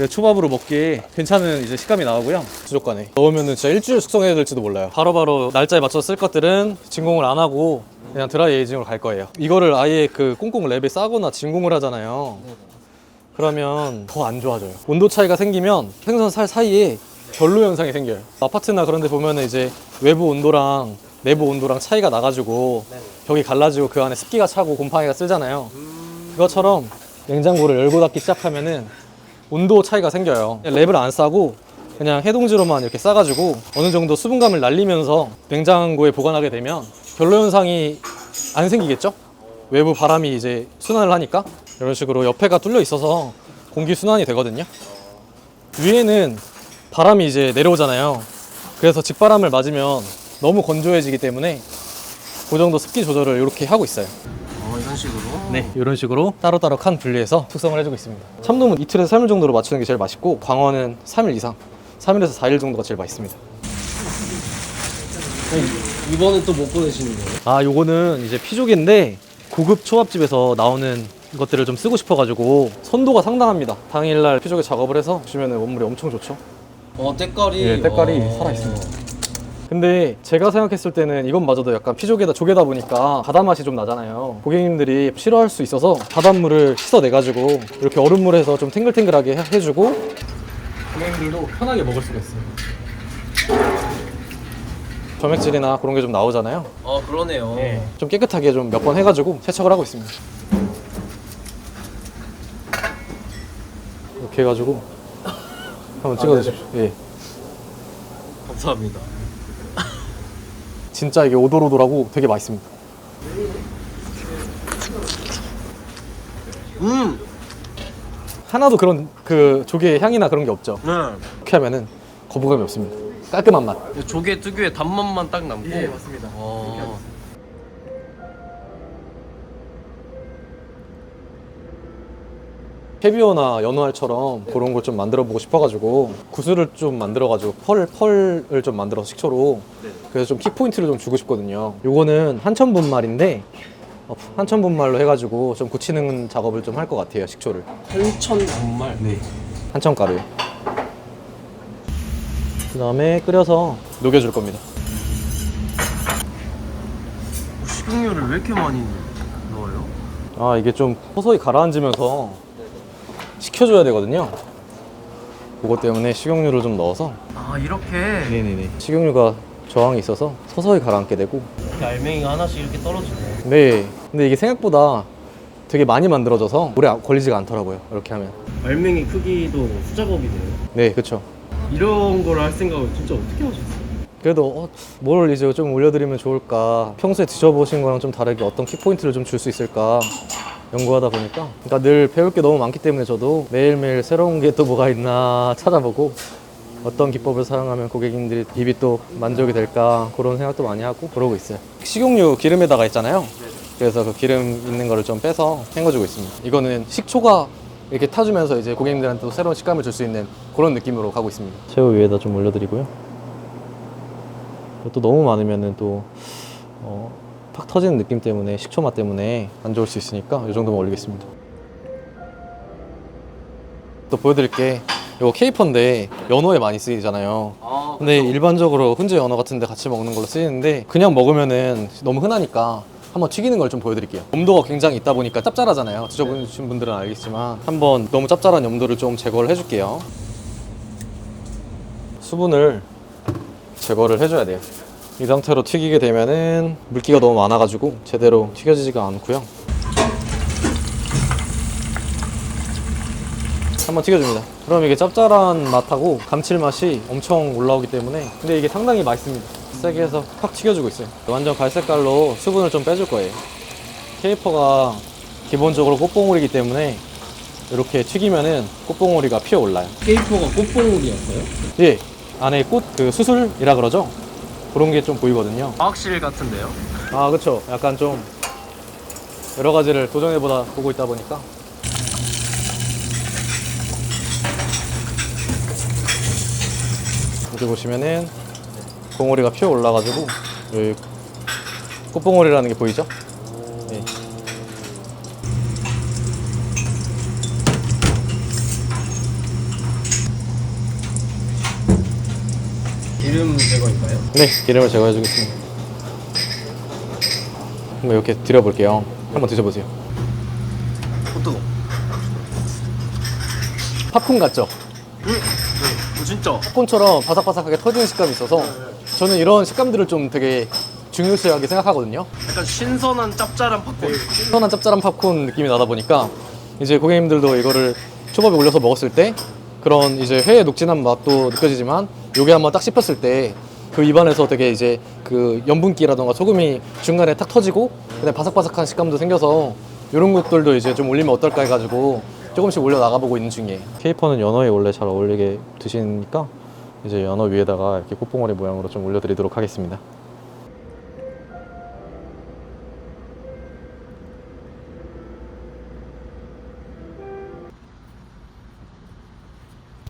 A: 초밥으로 먹기에 괜찮은 이제 식감이 나오고요. 수족관에 넣으면은 진짜 일주일 숙성해야 될지도 몰라요. 바로바로 날짜에 맞춰서 쓸 것들은 진공을 안 하고 그냥 드라이 에이징으로 갈 거예요. 이거를 아예 그 꽁꽁 랩에 싸거나 진공을 하잖아요. 그러면 더 안 좋아져요. 온도 차이가 생기면 생선 살 사이에 결로 현상이 생겨요. 아파트나 그런 데 보면은 이제 외부 온도랑 내부 온도랑 차이가 나가지고 벽이 갈라지고 그 안에 습기가 차고 곰팡이가 쓰잖아요. 그것처럼 냉장고를 열고 닫기 시작하면은 온도 차이가 생겨요. 랩을 안 싸고 그냥 해동지로만 이렇게 싸가지고 어느 정도 수분감을 날리면서 냉장고에 보관하게 되면 결로 현상이 안 생기겠죠? 외부 바람이 이제 순환을 하니까 이런 식으로 옆에가 뚫려 있어서 공기 순환이 되거든요. 위에는 바람이 이제 내려오잖아요. 그래서 직바람을 맞으면 너무 건조해지기 때문에 그 정도 습기 조절을 이렇게 하고 있어요.
B: 이런 식으로?
A: 네, 이런 식으로 따로따로 칸 분리해서 숙성을 해주고 있습니다. 참돔은 이틀에서 3일 정도로 맞추는 게 제일 맛있고, 광어는 3일 이상, 3일에서 4일 정도가 제일 맛있습니다.
B: 이번엔 또 못 보내시는 거예요?
A: 아, 요거는 이제 피조개인데 고급 초밥집에서 나오는 것들을 좀 쓰고 싶어가지고 선도가 상당합니다. 당일날 피조개 작업을 해서 주면 원물이 엄청 좋죠.
B: 때깔이.
A: 예, 때깔이 살아있습니다. 근데 제가 생각했을 때는 이것마저도 약간 피조개다 조개다 보니까 바다 맛이 좀 나잖아요. 고객님들이 싫어할 수 있어서 바닷물을 씻어내가지고 이렇게 얼음물에서 좀 탱글탱글하게 해주고 고객님들도 편하게 먹을 수가 있어요. 점액질이나 그런 게 좀 나오잖아요.
B: 그러네요.
A: 좀 깨끗하게 좀 몇 번 해가지고 세척을 하고 있습니다. 이렇게 해가지고 한번 찍어주십시오. 예.
B: 감사합니다.
A: 진짜 이게 오돌오돌하고 되게 맛있습니다. 하나도 그런 그 조개의 향이나 그런 게 없죠.
B: 네.
A: 이렇게 하면은 거부감이 없습니다. 깔끔한 맛.
B: 조개 특유의 단맛만 딱 남고.
A: 맞습니다. 캐비어나 연어알처럼 그런 걸 좀 만들어 보고 싶어가지고 구슬을 좀 만들어가지고 펄을 좀 만들어서 식초로 그래서 좀 킥포인트를 좀 주고 싶거든요. 요거는 한천분말인데 한천분말로 해가지고 좀 굳히는 작업을 좀 할 것 같아요. 식초를.
B: 한천분말.
A: 네. 한천가루요. 그 다음에 끓여서 녹여줄 겁니다.
B: 식용유를 왜 이렇게 많이 넣어요?
A: 아, 이게 좀 서서히 가라앉으면서 식혀줘야 되거든요. 그것 때문에 식용유를 좀 넣어서.
B: 아, 이렇게
A: 네네네. 식용유가 저항이 있어서 서서히 가라앉게 되고.
B: 이렇게 알맹이가 하나씩 이렇게 떨어지네.
A: 네. 근데 이게 생각보다 되게 많이 만들어져서 오래 걸리지가 않더라고요. 이렇게 하면.
B: 알맹이 크기도 수작업이네요.
A: 네, 그쵸.
B: 이런 걸 할 생각을 진짜 어떻게 하셨어요?
A: 그래도 뭘 이제 좀 올려드리면 좋을까, 평소에 드셔보신 거랑 좀 다르게 어떤 키포인트를 좀 줄 수 있을까 연구하다 보니까, 그러니까 늘 배울 게 너무 많기 때문에 저도 매일매일 새로운 게 또 뭐가 있나 찾아보고 어떤 기법을 사용하면 고객님들이 입이 또 만족이 될까 그런 생각도 많이 하고 그러고 있어요. 식용유 기름에다가 있잖아요. 그래서 그 기름 있는 거를 좀 빼서 헹궈주고 있습니다. 이거는 식초가 이렇게 타주면서 이제 고객님들한테 또 새로운 식감을 줄 수 있는 그런 느낌으로 가고 있습니다. 새우 위에다 좀 올려드리고요. 또 너무 많으면은 또 팍 터지는 느낌 때문에, 식초 맛 때문에 안 좋을 수 있으니까 이 정도만 올리겠습니다. 또 보여드릴 게 이거 케이퍼인데 연어에 많이 쓰이잖아요. 근데 일반적으로 훈제 연어 같은 데 같이 먹는 걸로 쓰이는데 그냥 먹으면은 너무 흔하니까 한번 튀기는 걸 좀 보여드릴게요. 염도가 굉장히 있다 보니까 짭짤하잖아요. 드셔보신 분들은 알겠지만 한번 너무 짭짤한 염도를 좀 제거를 해줄게요. 수분을 제거를 해줘야 돼요. 이 상태로 튀기게 되면은 물기가 너무 많아가지고 제대로 튀겨지지가 않고요. 한번 튀겨줍니다. 그럼 이게 짭짤한 맛하고 감칠맛이 엄청 올라오기 때문에, 근데 이게 상당히 맛있습니다. 세게 해서 팍 튀겨주고 있어요. 완전 갈색깔로 수분을 좀 빼줄 거예요. 케이퍼가 기본적으로 꽃봉오리이기 때문에 이렇게 튀기면은 꽃봉오리가 피어올라요.
B: 케이퍼가 꽃봉오리였어요?
A: 예, 안에 꽃 그 수술이라 그러죠. 그런 게 좀 보이거든요.
B: 과학실 같은데요?
A: 아, 그쵸. 약간 좀 여러 가지를 도전해보다 보고 있다 보니까. 여기 보시면은 봉오리가 피어 올라가지고 여기 꽃봉오리라는 게 보이죠? 네.
B: 기름 제거인가요?
A: 네, 기름을 제거해 주겠습니다. 한번 이렇게 드려볼게요. 한번 드셔보세요.
B: 뜨거.
A: 팝콘 같죠?
B: 진짜.
A: 팝콘처럼 바삭바삭하게 터지는 식감이 있어서 저는 이런 식감들을 좀 되게 중요시하게 생각하거든요.
B: 약간 신선한 짭짤한 팝콘.
A: 시원한 짭짤한 팝콘 느낌이 나다 보니까 이제 고객님들도 이거를 초밥에 올려서 먹었을 때 그런 이제 회의 녹진한 맛도 느껴지지만 요게 한번 딱 씹혔을 때 그 입안에서 되게 이제 그 염분기라던가 소금이 중간에 탁 터지고 그다음에 바삭바삭한 식감도 생겨서 이런 것들도 이제 좀 올리면 어떨까 해가지고 조금씩 올려 나가보고 있는 중이에요. 케이퍼는 연어에 원래 잘 어울리게 드시니까 이제 연어 위에다가 이렇게 꽃봉오리 모양으로 좀 올려드리도록 하겠습니다.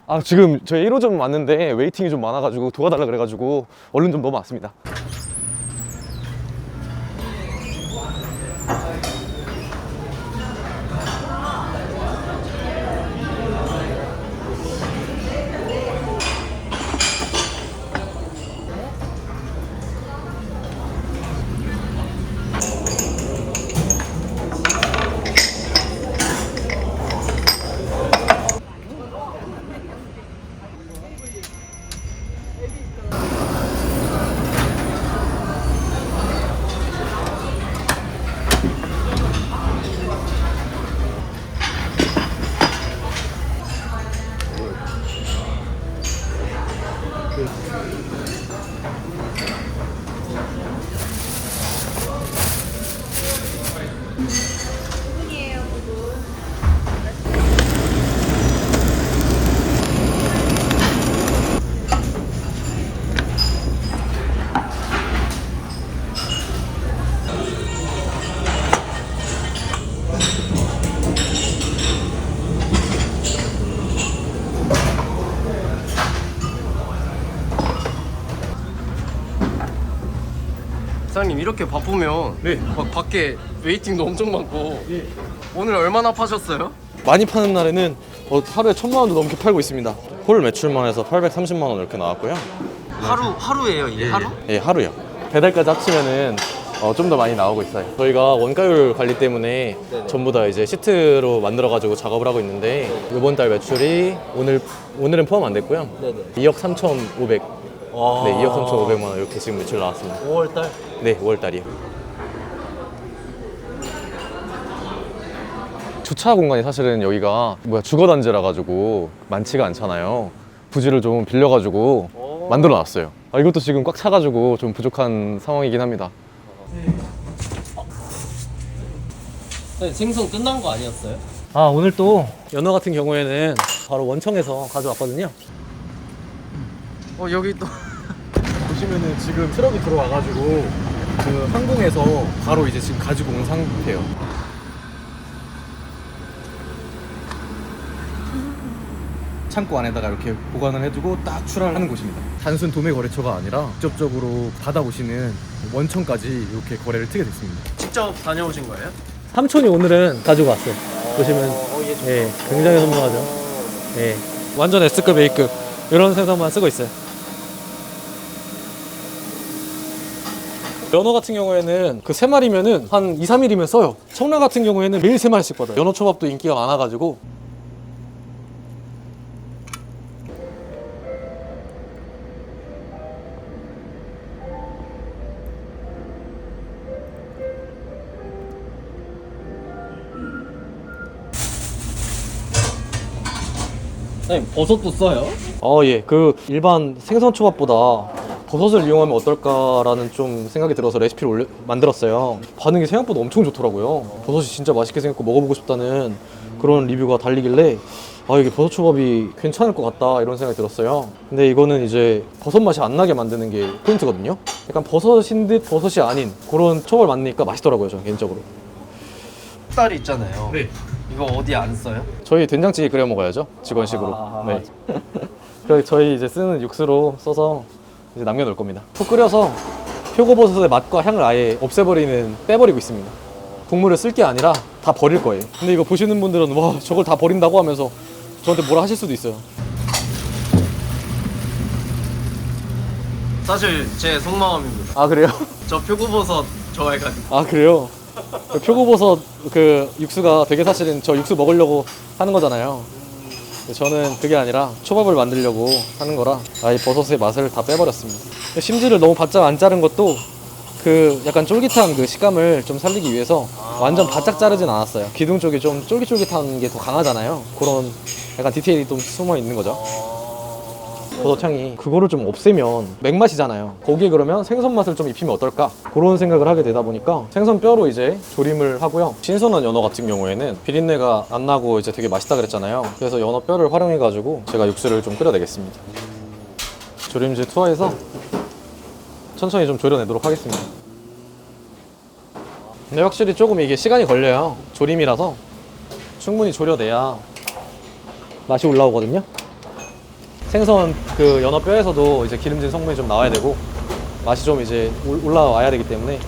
A: 아, 지금 저희 1호점 왔는데 웨이팅이 좀 많아가지고 도와달라 그래가지고 얼른 좀 넘어왔습니다.
B: 사장님 이렇게 바쁘면
A: 네.
B: 막 밖에 웨이팅도 엄청 많고 오늘 얼마나 파셨어요?
A: 많이 파는 날에는 하루에 1,000만 원도 넘게 팔고 있습니다. 홀 매출만 해서 830만 원 이렇게 나왔고요.
B: 하루예요 이게 하루?
A: 예, 하루요. 배달까지 합치면은 좀 더 많이 나오고 있어요. 저희가 원가율 관리 때문에 전부 다 이제 시트로 만들어가지고 작업을 하고 있는데 이번 달 매출이 오늘은 포함 안 됐고요. 2억 3,500. 네, 2억 3,500만 원 이렇게 지금 매출 나왔습니다.
B: 5월달?
A: 네, 5월달이요. 주차 공간이 사실은 여기가 주거단지라 가지고 많지가 않잖아요. 부지를 좀 빌려가지고 만들어놨어요. 이것도 지금 꽉 차가지고 좀 부족한 상황이긴 합니다.
B: 생선 끝난 거 아니었어요?
A: 오늘 또 연어 같은 경우에는 바로 원청에서 가져왔거든요.
B: 여기 또
A: 보시면은 지금 트럭이 들어와가지고 그 항공에서 바로 이제 지금 가지고 온 상태예요. 창고 안에다가 이렇게 보관을 해두고 딱 출하를 하는 곳입니다. 단순 도매 거래처가 아니라 직접적으로 받아오시는 원청까지 이렇게 거래를 트게 됐습니다.
B: 직접 다녀오신 거예요?
A: 삼촌이 오늘은 가지고 왔어요. 보시면 예, 굉장히 선명하죠. 예, 완전 S급, A급 이런 생선만 쓰고 있어요. 연어 같은 경우에는 그 3마리면은 한 2, 3일이면 써요. 청라 같은 경우에는 매일 3마리씩 받아요. 연어 초밥도 인기가 많아가지고.
B: 사장님 버섯도 써요?
A: 예. 그 일반 생선 초밥보다 버섯을 이용하면 어떨까라는 좀 생각이 들어서 레시피를 만들었어요. 반응이 생각보다 엄청 좋더라고요. 버섯이 진짜 맛있게 생겼고 먹어보고 싶다는 그런 리뷰가 달리길래 이게 버섯 초밥이 괜찮을 것 같다 이런 생각이 들었어요. 근데 이거는 이제 버섯 맛이 안 나게 만드는 게 포인트거든요. 약간 버섯인 듯 버섯이 아닌 그런 초밥을 만드니까 맛있더라고요, 저는 개인적으로.
B: 닭다리 있잖아요.
A: 네.
B: 이거 어디 안 써요?
A: 저희 된장찌개 끓여 먹어야죠, 직원식으로. 네. 그래서 저희 이제 쓰는 육수로 써서 이제 남겨놓을 겁니다. 푹 끓여서 표고버섯의 맛과 향을 아예 빼버리고 있습니다. 국물을 쓸 게 아니라 다 버릴 거예요. 근데 이거 보시는 분들은 와, 저걸 다 버린다고 하면서 저한테 뭐라 하실 수도 있어요.
B: 사실 제 속마음입니다.
A: 그래요?
B: 저 표고버섯 좋아해가지고.
A: 그래요? 그 표고버섯 그 육수가 되게 사실은 저 육수 먹으려고 하는 거잖아요. 저는 그게 아니라 초밥을 만들려고 하는 거라 이 버섯의 맛을 다 빼버렸습니다. 심지를 너무 바짝 안 자른 것도 그 약간 쫄깃한 그 식감을 좀 살리기 위해서 완전 바짝 자르진 않았어요. 기둥 쪽이 좀 쫄깃쫄깃한 게 더 강하잖아요. 그런 약간 디테일이 좀 숨어 있는 거죠. 버섯향이 그거를 좀 없애면 맥맛이잖아요. 거기에 그러면 생선 맛을 좀 입히면 어떨까? 그런 생각을 하게 되다 보니까 생선 뼈로 이제 조림을 하고요. 신선한 연어 같은 경우에는 비린내가 안 나고 이제 되게 맛있다 그랬잖아요. 그래서 연어 뼈를 활용해 가지고 제가 육수를 좀 끓여내겠습니다. 조림질 투하해서 천천히 좀 졸여내도록 하겠습니다. 근데 확실히 조금 이게 시간이 걸려요. 조림이라서 충분히 졸여내야 맛이 올라오거든요. 생선 그 연어 뼈에서도 이제 기름진 성분이 좀 나와야 되고 맛이 좀 이제 올라와야 되기 때문에.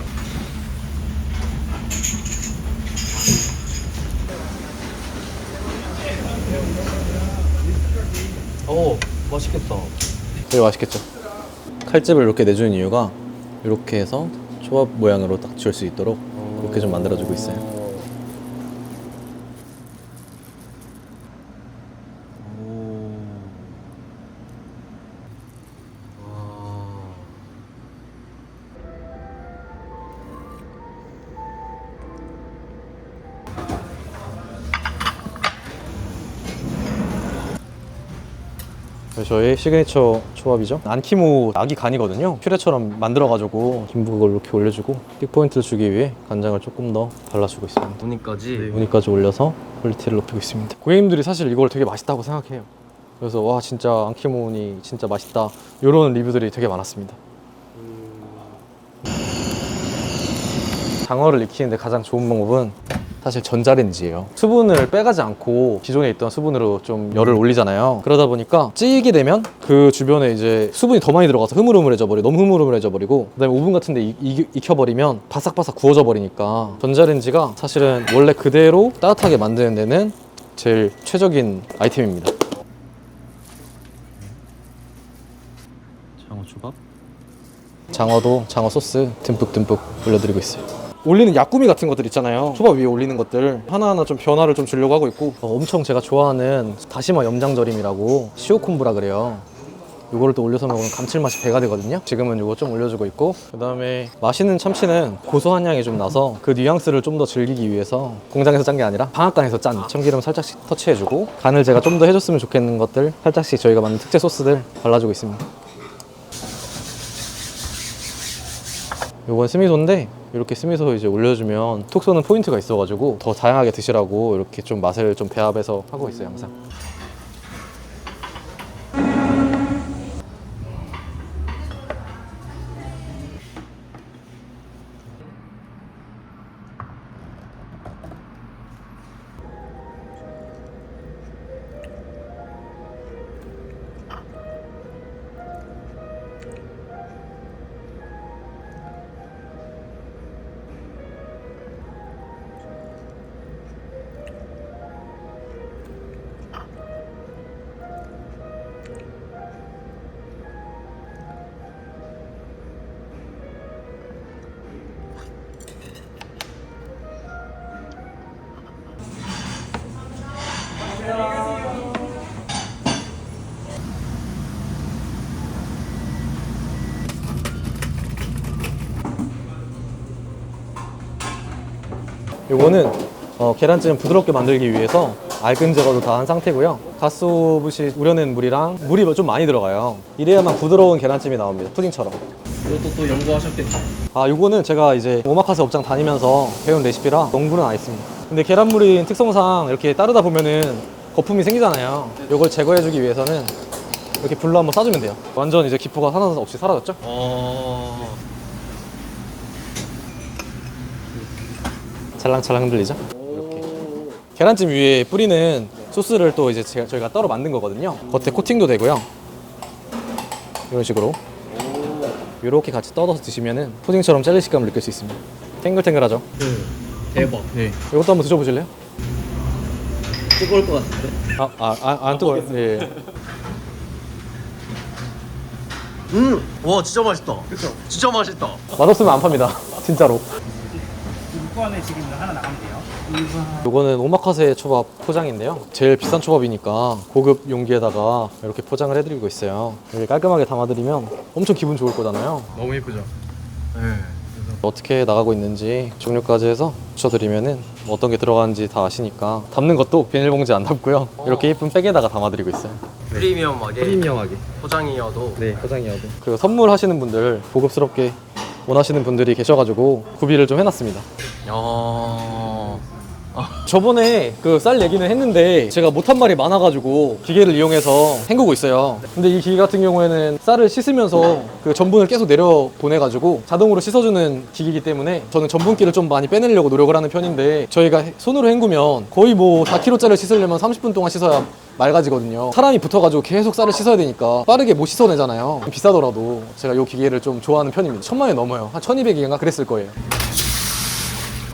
B: 맛있겠다.
A: 되게 맛있겠죠. 칼집을 이렇게 내주는 이유가 이렇게 해서 초밥 모양으로 딱 지을 수 있도록 이렇게 좀 만들어주고 있어요. 저희 시그니처 초밥이죠. 안키모 아기 간이거든요. 퓨레처럼 만들어가지고 김부각을 이렇게 올려주고 픽포인트를 주기 위해 간장을 조금 더 발라주고 있습니다. 무늬까지 올려서 퀄리티를 높이고 있습니다. 고객님들이 사실 이걸 되게 맛있다고 생각해요. 그래서 와, 진짜 안키모니 진짜 맛있다 이런 리뷰들이 되게 많았습니다. 장어를 익히는데 가장 좋은 방법은 사실 전자레인지예요. 수분을 빼가지 않고 기존에 있던 수분으로 좀 열을 올리잖아요. 그러다 보니까 찌게 되면 그 주변에 이제 수분이 더 많이 들어가서 흐물흐물해져 버리고, 너무 흐물흐물해져 버리고, 그다음에 오븐 같은 데 익혀버리면 바삭바삭 구워져 버리니까 전자레인지가 사실은 원래 그대로 따뜻하게 만드는 데는 제일 최적인 아이템입니다. 장어 초밥, 장어도 장어 소스 듬뿍듬뿍 올려드리고 있어요. 올리는 야꾸미 같은 것들 있잖아요. 초밥 위에 올리는 것들 하나하나 좀 변화를 좀 주려고 하고 있고, 엄청 제가 좋아하는 다시마 염장절임이라고 시오콤부라 그래요. 요거를 또 올려서 먹으면 감칠맛이 배가 되거든요. 지금은 요거 좀 올려주고 있고, 그 다음에 맛있는 참치는 고소한 향이 좀 나서 그 뉘앙스를 좀 더 즐기기 위해서 공장에서 짠 게 아니라 방앗간에서 짠 참기름 살짝씩 터치해주고, 간을 제가 좀 더 해줬으면 좋겠는 것들 살짝씩 저희가 만든 특제 소스들 발라주고 있습니다. 요건 스미소인데 이렇게 스미소 이제 올려주면 톡 쏘는 포인트가 있어가지고 더 다양하게 드시라고 이렇게 좀 맛을 좀 배합해서 하고 있어요, 항상. 요거는 계란찜 부드럽게 만들기 위해서 알근 제거도 다 한 상태고요. 가스오브시 우려낸 물이랑 물이 좀 많이 들어가요. 이래야만 부드러운 계란찜이 나옵니다, 푸딩처럼.
B: 이것도 또 연구하셨겠죠?
A: 아, 요거는 제가 이제 오마카세 업장 다니면서 배운 레시피라 농부는 안 했습니다. 근데 계란물인 특성상 이렇게 따르다 보면은 거품이 생기잖아요. 요걸 제거해주기 위해서는 이렇게 불로 한번 쏴주면 돼요. 완전 이제 기포가 하나 없이 사라졌죠? 찰랑찰랑 흔들리죠? 이렇게 계란찜 위에 뿌리는 소스를 또 이제 저희가 따로 만든 거거든요. 겉에 코팅도 되고요. 이런 식으로 이렇게 같이 떠서 드시면은 푸딩처럼 젤리 식감을 느낄 수 있습니다. 탱글탱글하죠?
B: 대박.
A: 네. 이것도 한번 드셔보실래요?
B: 뜨거울 것 같은데?
A: 안 뜨거워요. 예.
B: 와 진짜 맛있다. 그쵸? 진짜 맛있다.
A: 맛없으면 안 팝니다. 진짜로.
C: 그 안에 지금 하나 나가면 돼요.
A: 요거는 오마카세 초밥 포장인데요. 제일 비싼 초밥이니까 고급 용기에다가 이렇게 포장을 해드리고 있어요. 이렇게 깔끔하게 담아드리면 엄청 기분 좋을 거잖아요.
B: 너무 예쁘죠? 네.
A: 어떻게 나가고 있는지 종류까지 해서 붙여드리면은 어떤 게 들어가는지 다 아시니까, 담는 것도 비닐봉지 안 담고요. 이렇게 예쁜 백에다가 담아드리고 있어요.
B: 프리미엄하게
A: 프리미엄하게.
B: 포장이어도
A: 네, 포장이어도. 그 선물하시는 분들, 고급스럽게 원하시는 분들이 계셔가지고 구비를 좀 해놨습니다. 저번에 그 쌀 얘기는 했는데 제가 못한 말이 많아가지고 기계를 이용해서 헹구고 있어요. 근데 이 기계 같은 경우에는 쌀을 씻으면서 그 전분을 계속 내려 보내가지고 자동으로 씻어주는 기기이기 때문에 저는 전분기를 좀 많이 빼내려고 노력을 하는 편인데, 저희가 손으로 헹구면 거의 뭐 4kg짜리를 씻으려면 30분 동안 씻어야 맑아지거든요. 사람이 붙어가지고 계속 쌀을 씻어야 되니까 빠르게 못 씻어내잖아요. 비싸더라도 제가 이 기계를 좀 좋아하는 편입니다. 1000만원이 넘어요. 한 1200인가 그랬을 거예요.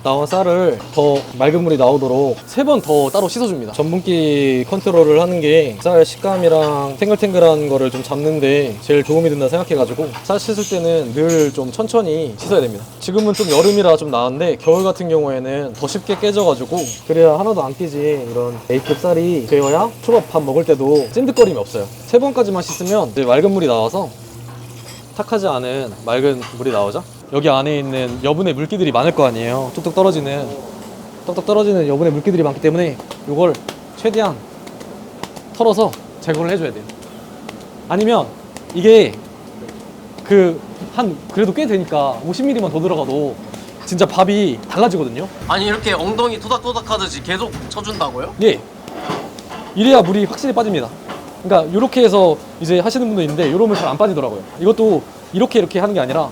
A: 나온 쌀을 더 맑은 물이 나오도록 3번 더 따로 씻어줍니다. 전분기 컨트롤을 하는 게 쌀 식감이랑 탱글탱글한 거를 좀 잡는데 제일 도움이 된다 생각해가지고 쌀 씻을 때는 늘 좀 천천히 씻어야 됩니다. 지금은 좀 여름이라 좀 나은데 겨울 같은 경우에는 더 쉽게 깨져가지고, 그래야 하나도 안 끼지. 이런 A급 쌀이 되어야 초밥 밥 먹을 때도 찐득거림이 없어요. 3번까지만 씻으면 이제 맑은 물이 나와서 탁하지 않은 맑은 물이 나오죠. 여기 안에 있는 여분의 물기들이 많을 거 아니에요. 뚝뚝 떨어지는 여분의 물기들이 많기 때문에 이걸 최대한 털어서 제거를 해줘야 돼요. 아니면 이게 그래도 꽤 되니까 50ml만 더 들어가도 진짜 밥이 달라지거든요.
B: 아니 이렇게 엉덩이 토닥토닥 하듯이 계속 쳐준다고요?
A: 예. 이래야 물이 확실히 빠집니다. 그러니까 이렇게 해서 이제 하시는 분도 있는데 이러면 잘 안 빠지더라고요. 이것도 이렇게 하는 게 아니라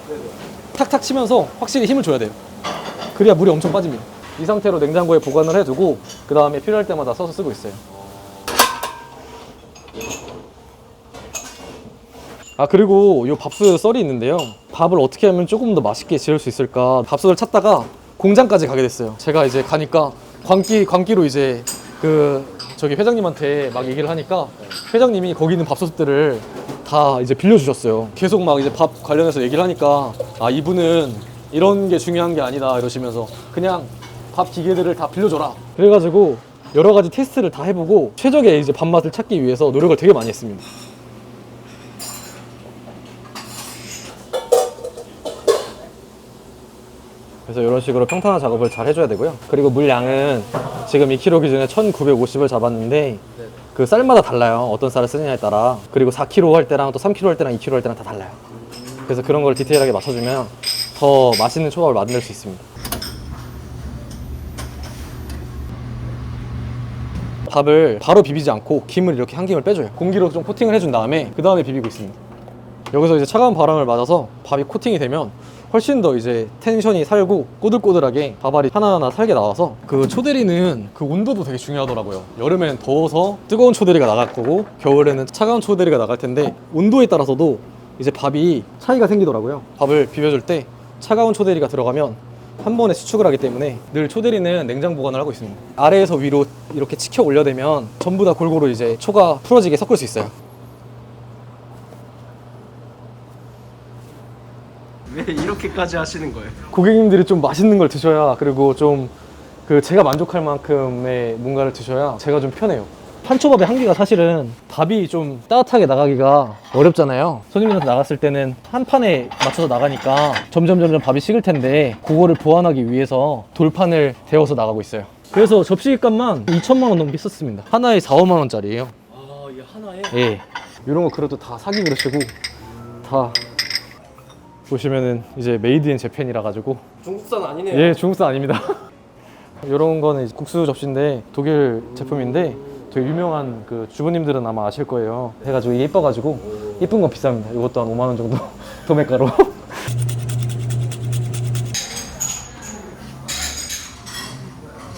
A: 탁탁 치면서 확실히 힘을 줘야 돼요. 그래야 물이 엄청 빠집니다. 이 상태로 냉장고에 보관을 해두고 그 다음에 필요할 때마다 써서 쓰고 있어요. 아, 그리고 요 밥솥 썰이 있는데요. 밥을 어떻게 하면 조금 더 맛있게 지을 수 있을까 밥솥을 찾다가 공장까지 가게 됐어요. 제가 이제 가니까 광기로 이제 저기 회장님한테 막 얘기를 하니까 회장님이 거기 있는 밥솥들을 다 이제 빌려주셨어요. 계속 막 이제 밥 관련해서 얘기를 하니까 아, 이분은 이런 게 중요한 게 아니다 이러시면서 그냥 밥 기계들을 다 빌려줘라. 그래가지고 여러 가지 테스트를 다 해보고 최적의 이제 밥맛을 찾기 위해서 노력을 되게 많이 했습니다. 그래서 이런 식으로 평탄화 작업을 잘 해줘야 되고요. 그리고 물량은 지금 2kg 기준에 1950을 잡았는데 그 쌀마다 달라요. 어떤 쌀을 쓰느냐에 따라. 그리고 4kg 할 때랑 또 3kg 할 때랑 2kg 할 때랑 다 달라요. 그래서 그런 걸 디테일하게 맞춰주면 더 맛있는 초밥을 만들 수 있습니다. 밥을 바로 비비지 않고 김을 이렇게 한 김을 빼줘요. 공기로 좀 코팅을 해준 다음에 그 다음에 비비고 있습니다. 여기서 이제 차가운 바람을 맞아서 밥이 코팅이 되면 훨씬 더 이제 텐션이 살고 꼬들꼬들하게 밥알이 하나하나 살게 나와서 그 초대리는 그 온도도 되게 중요하더라고요. 여름엔 더워서 뜨거운 초대리가 나갈 거고 겨울에는 차가운 초대리가 나갈 텐데 온도에 따라서도 이제 밥이 차이가 생기더라고요. 밥을 비벼줄 때 차가운 초대리가 들어가면 한 번에 수축을 하기 때문에 늘 초대리는 냉장 보관을 하고 있습니다. 아래에서 위로 이렇게 치켜 올려대면 전부 다 골고루 이제 초가 풀어지게 섞을 수 있어요.
B: 왜 이렇게까지 하시는 거예요?
A: 고객님들이 좀 맛있는 걸 드셔야 그리고 좀 제가 만족할 만큼의 뭔가를 드셔야 제가 좀 편해요. 판초밥의 한계가 사실은 밥이 좀 따뜻하게 나가기가 어렵잖아요. 손님들한테 나갔을 때는 한 판에 맞춰서 나가니까 점점 밥이 식을 텐데 그거를 보완하기 위해서 돌판을 데워서 나가고 있어요. 그래서 접시값만 2천만 원 넘게 썼습니다. 하나에 4, 5만 원짜리예요.
B: 아, 이 하나에?
A: 예. 이런 거 그래도 다 사기 그릇이고 다 보시면은 이제 메이드 인 재팬이라 가지고
B: 중국산 아니네요.
A: 예, 중국산 아닙니다. 이런 거는 이제 국수 접시인데 독일 제품인데 되게 유명한 그 주부님들은 아마 아실 거예요. 해가지고 이게 예뻐가지고 예쁜 건 비쌉니다. 이것도 한 5만 원 정도 도매가로.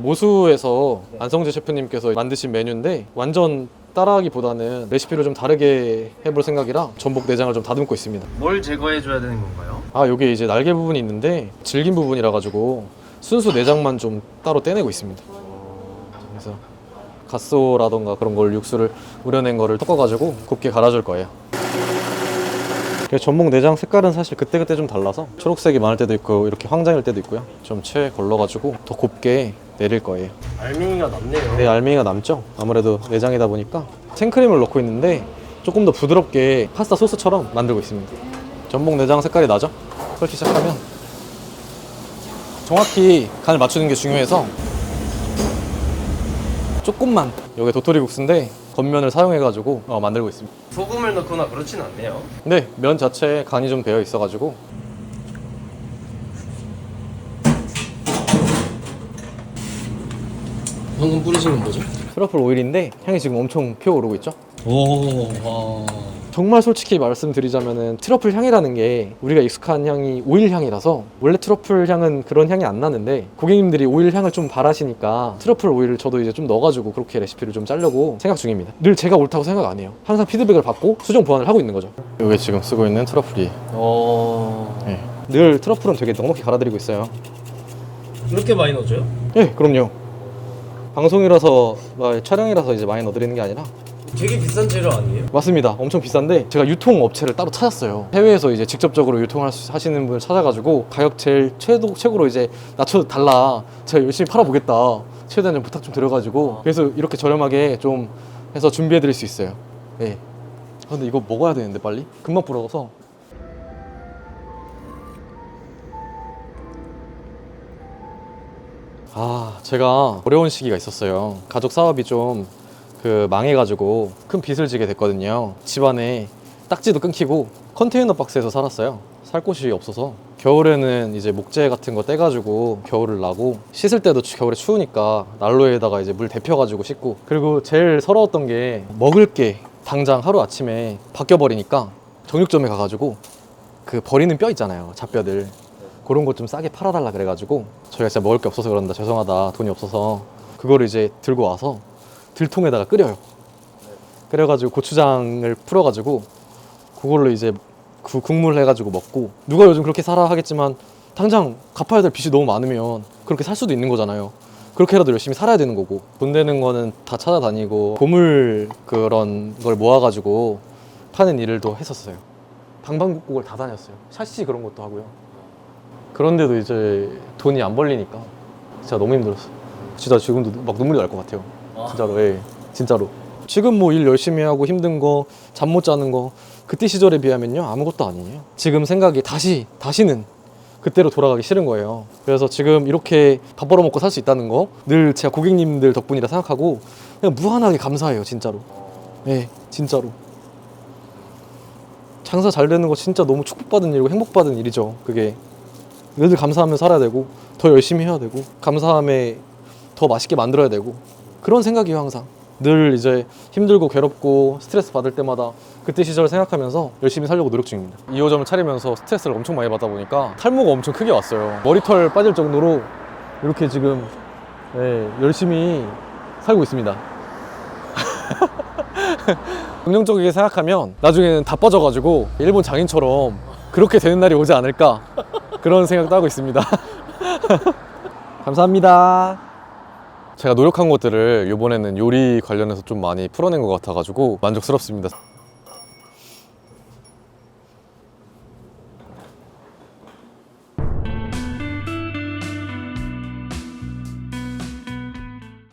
A: 모수에서 안성재 셰프님께서 만드신 메뉴인데 완전 따라하기보다는 레시피를 좀 다르게 해볼 생각이라 전복 내장을 좀 다듬고 있습니다.
B: 뭘 제거해 줘야 되는 건가요?
A: 아, 여기 이제 날개 부분이 있는데 질긴 부분이라 가지고 순수 내장만 좀 따로 떼내고 있습니다. 그래서 갓소라던가 그런 걸 육수를 우려낸 거를 섞어가지고 곱게 갈아줄 거예요. 전복 내장 색깔은 사실 그때그때 좀 달라서 초록색이 많을 때도 있고 이렇게 황장일 때도 있고요. 좀 채 걸러가지고 더 곱게 내릴 거예요.
B: 알맹이가 남네요.
A: 네, 알맹이가 남죠. 아무래도 내장이다 보니까 생크림을 넣고 있는데 조금 더 부드럽게 파스타 소스처럼 만들고 있습니다. 전복 내장 색깔이 나죠? 끓기 시작하면 정확히 간을 맞추는 게 중요해서 조금만, 여기 도토리 국수인데 겉면을 사용해가지고 만들고 있습니다.
B: 소금을 넣거나 그렇진 않네요.
A: 네, 면 자체에 간이 좀 배어 있어가지고.
B: 방금 뿌리신 건 뭐죠?
A: 트러플 오일인데 향이 지금 엄청 피어오르고 있죠?
B: 오, 와.
A: 정말 솔직히 말씀드리자면은 트러플 향이라는 게 우리가 익숙한 향이 오일 향이라서 원래 트러플 향은 그런 향이 안 나는데 고객님들이 오일 향을 좀 바라시니까 트러플 오일을 저도 이제 좀 넣어가지고 그렇게 레시피를 좀 짜려고 생각 중입니다. 늘 제가 옳다고 생각 안 해요. 항상 피드백을 받고 수정 보완을 하고 있는 거죠. 이게 지금 쓰고 있는 트러플이 네. 늘 트러플은 되게 넉넉히 갈아드리고 있어요.
B: 이렇게 많이 넣어줘요?
A: 네, 그럼요. 방송이라서 촬영이라서 이제 많이 넣어드리는 게 아니라
B: 되게 비싼 재료 아니에요?
A: 맞습니다. 엄청 비싼데 제가 유통업체를 따로 찾았어요. 해외에서 이제 직접적으로 유통하시는 분을 찾아가지고 가격 제일 최고로 이제 낮춰달라. 제가 열심히 팔아보겠다. 최대한 좀 부탁 좀 드려가지고 그래서 이렇게 저렴하게 좀 해서 준비해드릴 수 있어요. 네. 근데 이거 먹어야 되는데 빨리? 금방 불어서. 아, 제가 어려운 시기가 있었어요. 가족 사업이 좀 망해가지고 큰 빚을 지게 됐거든요. 집안에 딱지도 끊기고 컨테이너 박스에서 살았어요. 살 곳이 없어서. 겨울에는 이제 목재 같은 거 떼가지고 겨울을 나고 씻을 때도 겨울에 추우니까 난로에다가 이제 물 데펴가지고 씻고 그리고 제일 서러웠던 게 먹을 게 당장 하루 아침에 바뀌어버리니까 정육점에 가가지고 그 버리는 뼈 있잖아요. 잡뼈들 그런 것 좀 싸게 팔아달라 그래가지고 저희가 진짜 먹을 게 없어서 그런다, 죄송하다, 돈이 없어서 그거를 이제 들고 와서 들통에다가 끓여요. 끓여가지고 고추장을 풀어가지고 그걸로 이제 그 국물 해가지고 먹고, 누가 요즘 그렇게 살아 하겠지만 당장 갚아야 될 빚이 너무 많으면 그렇게 살 수도 있는 거잖아요. 그렇게라도 열심히 살아야 되는 거고, 돈 되는 거는 다 찾아다니고 보물 그런 걸 모아가지고 파는 일을 또 했었어요. 방방곡곡을 다 다녔어요. 샤시 그런 것도 하고요. 그런데도 이제 돈이 안 벌리니까 진짜 너무 힘들었어요. 진짜 지금도 막 눈물이 날 것 같아요. 진짜로. 예, 진짜로. 지금 뭐 일 열심히 하고 힘든 거, 잠 못 자는 거, 그때 시절에 비하면요 아무것도 아니에요. 지금 생각이 다시는 그때로 돌아가기 싫은 거예요. 그래서 지금 이렇게 밥 벌어먹고 살 수 있다는 거 늘 제가 고객님들 덕분이라 생각하고 그냥 무한하게 감사해요, 진짜로. 네, 진짜로. 장사 잘 되는 거 진짜 너무 축복받은 일이고 행복받은 일이죠. 그게 늘 감사하며 살아야 되고 더 열심히 해야 되고 감사함에 더 맛있게 만들어야 되고, 그런 생각이에요 항상. 늘 이제 힘들고 괴롭고 스트레스 받을 때마다 그때 시절 생각하면서 열심히 살려고 노력 중입니다. 2호점을 차리면서 스트레스를 엄청 많이 받다 보니까 탈모가 엄청 크게 왔어요. 머리털 빠질 정도로 이렇게 지금 열심히 살고 있습니다. 긍정적이게 생각하면 나중에는 다 빠져가지고 일본 장인처럼 그렇게 되는 날이 오지 않을까, 그런 생각도 하고 있습니다. 감사합니다. 제가 노력한 것들을 이번에는 요리 관련해서 좀 많이 풀어낸 것 같아가지고 만족스럽습니다.